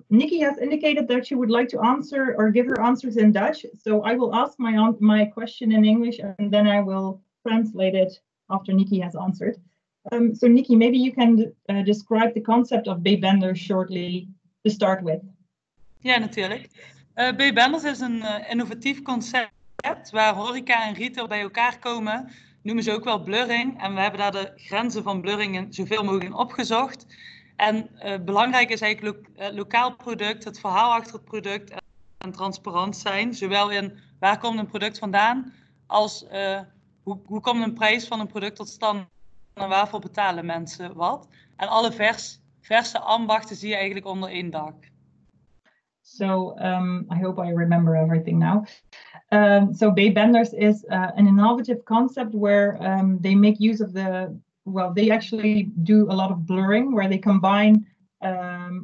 Nikki has indicated that she would like to answer or give her answers in Dutch. So I will ask my question in English and then I will translate it after Nikki has answered. So Nikki, maybe you can describe the concept of Benders shortly to start with. Ja, natuurlijk. Benders is een innovatief concept waar horeca en retail bij elkaar komen noemen ze ook wel blurring. En we hebben daar de grenzen van blurring zoveel mogelijk in opgezocht. En belangrijk is eigenlijk lokaal product, het verhaal achter het product en transparant zijn. Zowel in waar komt een product vandaan, als hoe komt een prijs van een product tot stand en waarvoor betalen mensen wat. En alle verse ambachten zie je eigenlijk onder één dak. So I hope I remember everything now. So Bay Benders is an innovative concept where they make use of they actually do a lot of blurring, where they combine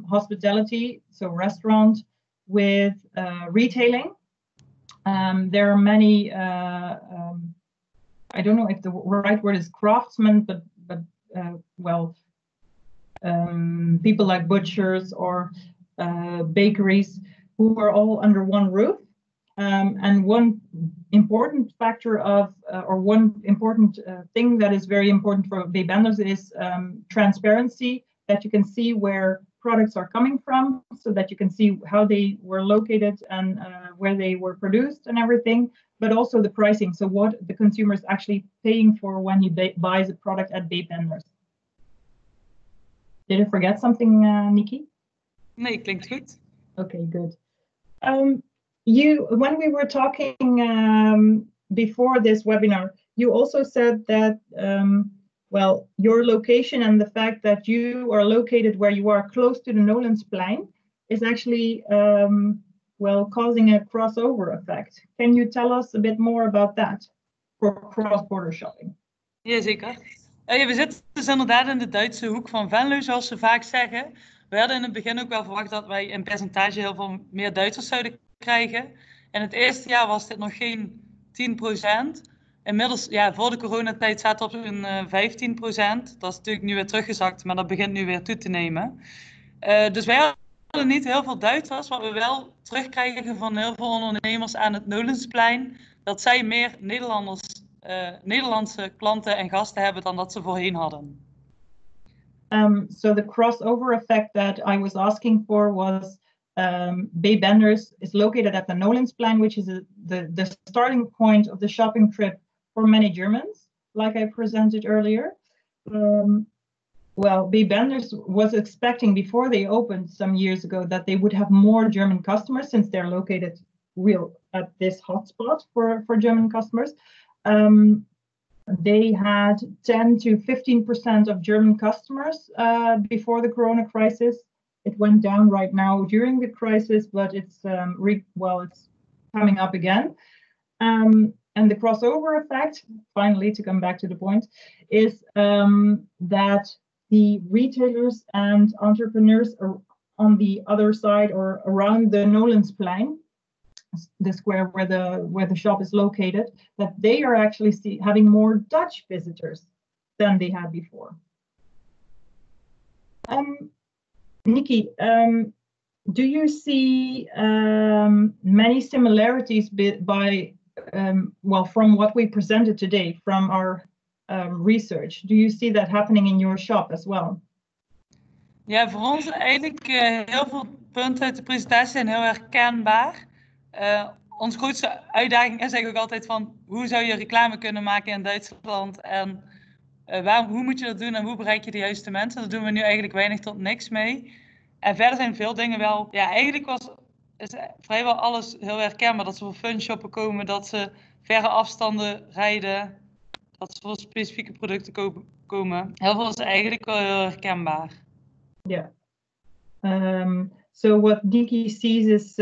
hospitality, so restaurant, with retailing. There are many, I don't know if the right word is craftsmen, but people like butchers or bakeries who are all under one roof. And one important factor thing that is very important for Bay Benders is transparency, that you can see where products are coming from, so that you can see how they were located and where they were produced and everything, but also the pricing, so what the consumer is actually paying for when he buys a product at Bay Benders. Did I forget something, Nikki? Nee, klinkt goed. Okay, good. When we were talking before this webinar, you also said that your location and the fact that you are located where you are close to the Nolensplein is actually causing a crossover effect. Can you tell us a bit more about that for cross-border shopping? Jazeker. We zitten dus inderdaad in de Duitse hoek van Venlo, zoals ze vaak zeggen. We hadden in het begin ook wel verwacht dat wij in percentage heel veel meer Duitsers zouden krijgen. In het eerste jaar was dit nog geen 10%. Inmiddels, voor de coronatijd zaten we op zo'n 15%. Dat is natuurlijk nu weer teruggezakt, maar dat begint nu weer toe te nemen. Dus wij hadden niet heel veel Duitsers. Wat we wel terugkrijgen van heel veel ondernemers aan het Nolensplein, dat zij meer Nederlandse klanten en gasten hebben dan dat ze voorheen hadden. So the crossover effect that I was asking for was Bay Benders is located at the Nolensplein, which is the starting point of the shopping trip for many Germans, like I presented earlier. Bay Benders was expecting before they opened some years ago that they would have more German customers, since they're located at this hotspot for German customers. They had 10 to 15% of German customers before the Corona crisis. It went down right now during the crisis, but it's coming up again. And the crossover effect, finally, to come back to the point, is that the retailers and entrepreneurs are on the other side or around the Nolensplein, the square where the shop is located, that they are actually having more Dutch visitors than they had before. Nikki, do you see many similarities from what we presented today, from our research? Do you see that happening in your shop as well? Ja, voor ons eigenlijk heel veel punten uit de presentatie zijn heel herkenbaar. Onze grootste uitdaging is eigenlijk ook altijd van hoe zou je reclame kunnen maken in Duitsland en hoe moet je dat doen en hoe bereik je de juiste mensen? Daar doen we nu eigenlijk weinig tot niks mee. En verder zijn veel dingen wel, eigenlijk is vrijwel alles heel herkenbaar. Dat ze voor fun shoppen komen, dat ze verre afstanden rijden, dat ze voor specifieke producten komen. Heel veel is eigenlijk wel heel herkenbaar. Yeah. So what Nikki sees is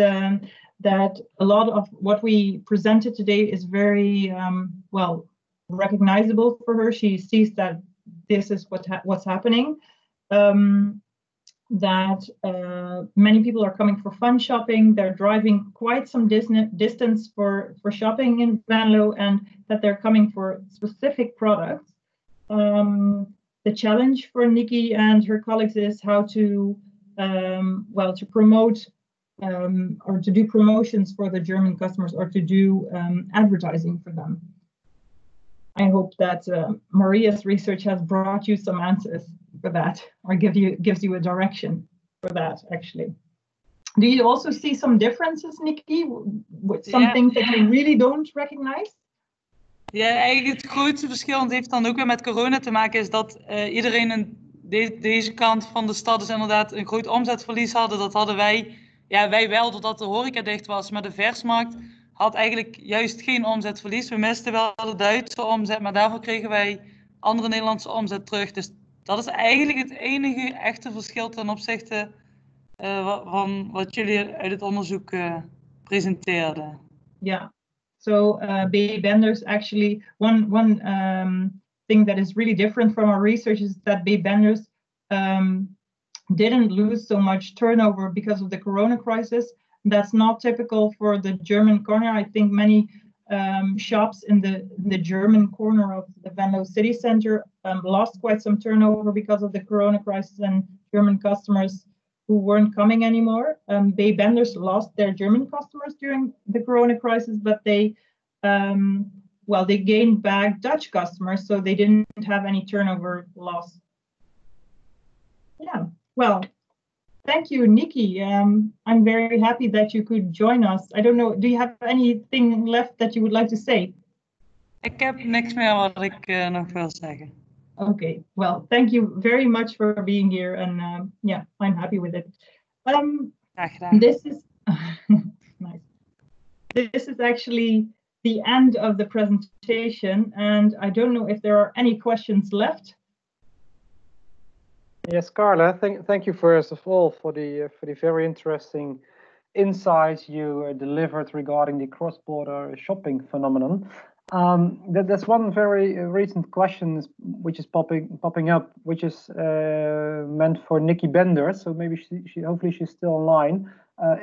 that a lot of what we presented today is very recognizable for her. She sees that this is what's happening. That many people are coming for fun shopping. They're driving quite some distance for shopping in Venlo, and that they're coming for specific products. The challenge for Nikki and her colleagues is how to promote or to do promotions for the German customers, or to do advertising for them. I hope that Maria's research has brought you some answers for that, or gives you a direction for that, actually. Do you also see some differences, Nikki, with some things that you really don't recognize? Ja, eigenlijk het grootste verschil, en het heeft dan ook weer met corona te maken, is dat iedereen in deze kant van de stad dus inderdaad een groot omzetverlies hadden. Dat hadden wij, ja wij wel doordat de horeca dicht was, maar de versmarkt had eigenlijk juist geen omzetverlies. We misten wel de Duitse omzet, maar daarvoor kregen wij andere Nederlandse omzet terug. Dus dat is eigenlijk het enige echte verschil ten opzichte van wat jullie uit het onderzoek presenteerden. Yeah. So Bay Benders actually one thing that is really different from our research is that Bay Benders didn't lose so much turnover because of the corona crisis. That's not typical for the German corner. I think many shops in the German corner of the Venlo city center lost quite some turnover because of the corona crisis and German customers who weren't coming anymore. Bay Benders lost their German customers during the corona crisis, but they gained back Dutch customers, so they didn't have any turnover loss. Yeah, well, thank you, Nikki. I'm very happy that you could join us. I don't know, do you have anything left that you would like to say? Ik heb niks meer wat ik nog wil zeggen. Okay, well, thank you very much for being here, and yeah, I'm happy with it. This is nice. This is actually the end of the presentation, and I don't know if there are any questions left. Yes, Carla, thank you first of all for the very interesting insights you delivered regarding the cross-border shopping phenomenon. There's one very recent question which is popping up, which is meant for Nikki Bender. So maybe hopefully she's still online.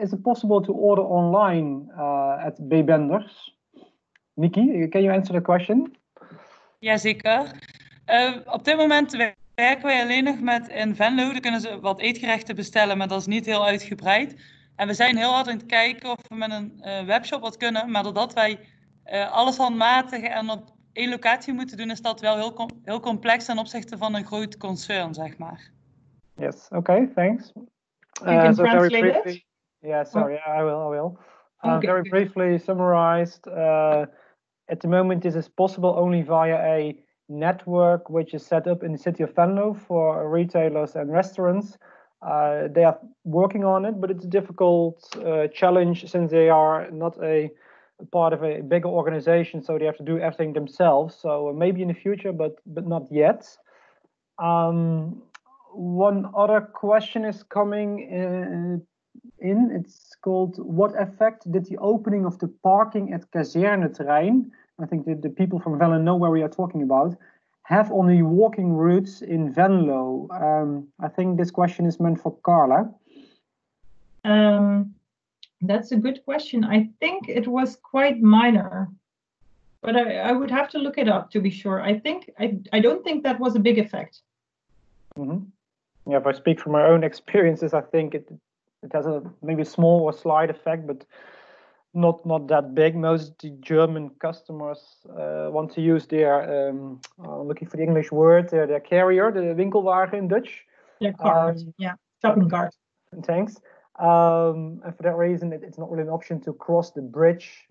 Is it possible to order online at Bay Benders? Nikki, can you answer the question? Jazeker. Op dit moment werken wij alleen nog met in Venlo. Dan kunnen ze wat eetgerechten bestellen, maar dat is niet heel uitgebreid. En we zijn heel hard aan het kijken of we met een webshop wat kunnen, maar doordat wij alles handmatig en op één locatie moeten doen, is dat wel heel complex ten opzichte van een groot concern, zeg maar. Yes, okay, thanks. You can so translate very briefly, it? Yeah, sorry, I will. Okay, very briefly summarized, at the moment this is possible only via a network which is set up in the city of Venlo for retailers and restaurants. They are working on it, but it's a difficult challenge since they are not a part of a bigger organization, so they have to do everything themselves. So maybe in the future, but not yet. One other question is coming in. It's called, what effect did the opening of the parking at Kazerneterrein, I think the people from Venlo know where we are talking about, have on the walking routes in Venlo? I think this question is meant for Carla. That's a good question. I think it was quite minor, but I would have to look it up to be sure. I don't think that was a big effect. Mm-hmm. Yeah, if I speak from my own experiences, I think it has maybe a small or slight effect, but not that big. Most the German customers want to use their looking for the English word, their carrier, the winkelwagen in Dutch. Their cart, yeah, shopping cart. Thanks. And for that reason, it's not really an option to cross the bridge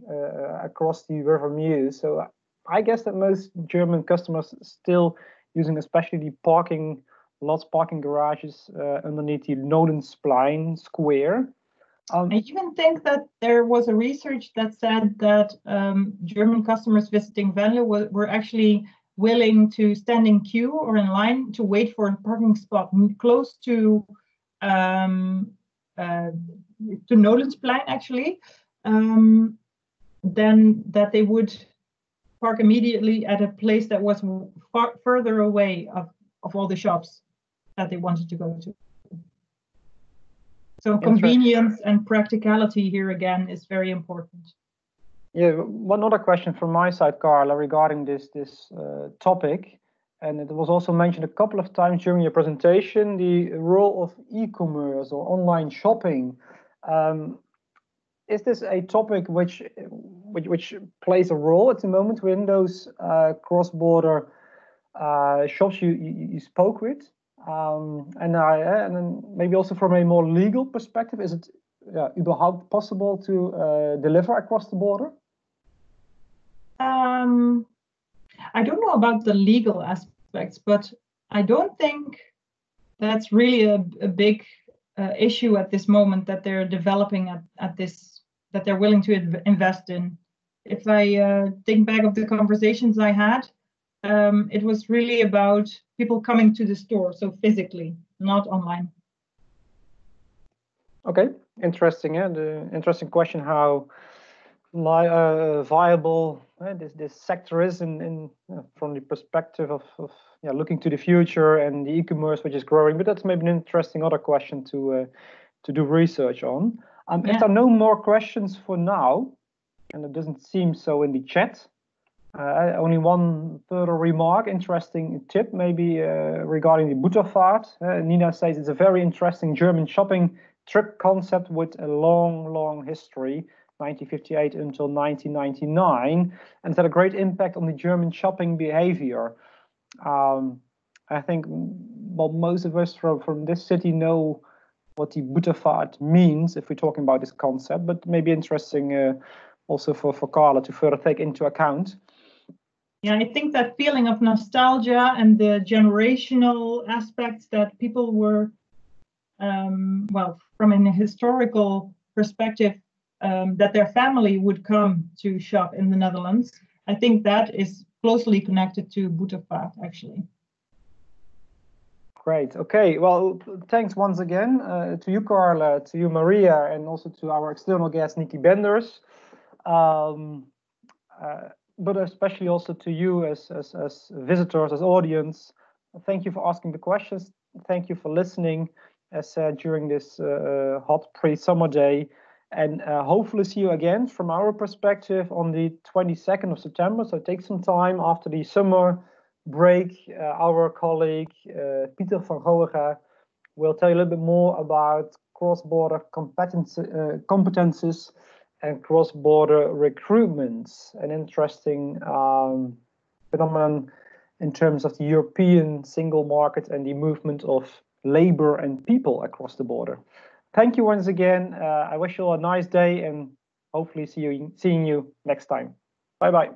across the River Meuse. So I guess that most German customers still using especially the parking garages underneath the Nolensplein Square. I even think that there was a research that said that German customers visiting Venlo were actually willing to stand in queue or in line to wait for a parking spot close to Nolensplein, actually, then that they would park immediately at a place that was far further away of all the shops that they wanted to go to. So convenience and practicality here again is very important. Yeah, one other question from my side, Carla, regarding this topic, and it was also mentioned a couple of times during your presentation, the role of e-commerce or online shopping. Is this a topic which plays a role at the moment within those cross-border shops you spoke with? And then maybe also from a more legal perspective, is it überhaupt possible to deliver across the border? I don't know about the legal aspects, but I don't think that's really a big issue at this moment that they're developing at this, that they're willing to invest in. If I think back of the conversations I had, it was really about people coming to the store, so physically, not online. Okay, interesting. And interesting question how viable this sector is in from the perspective of looking to the future and the e-commerce which is growing. But that's maybe an interesting other question to do research on. If there are no more questions for now, and it doesn't seem so in the chat, only one further remark, interesting tip maybe regarding the Butterfahrt. Nina says it's a very interesting German shopping trip concept with a long history, 1958 until 1999, and it's had a great impact on the German shopping behavior. I think most of us from this city know what the Butterfahrt means if we're talking about this concept, but maybe interesting also for Carla to further take into account. Yeah, I think that feeling of nostalgia and the generational aspects that people were, from a historical perspective, that their family would come to shop in the Netherlands. I think that is closely connected to Butterfahrt, actually. Great. Okay. Well, thanks once again to you, Carla, to you, Maria, and also to our external guest, Nikki Benders. But especially also to you as visitors, as audience. Thank you for asking the questions. Thank you for listening, as said, during this hot pre-summer day. And hopefully see you again from our perspective on the 22nd of September. So take some time after the summer break. Our colleague, Pieter van Gogha, will tell you a little bit more about cross-border competences and cross-border recruitments, an interesting phenomenon in terms of the European single market and the movement of labor and people across the border. Thank you once again. I wish you all a nice day and hopefully seeing you next time. Bye-bye.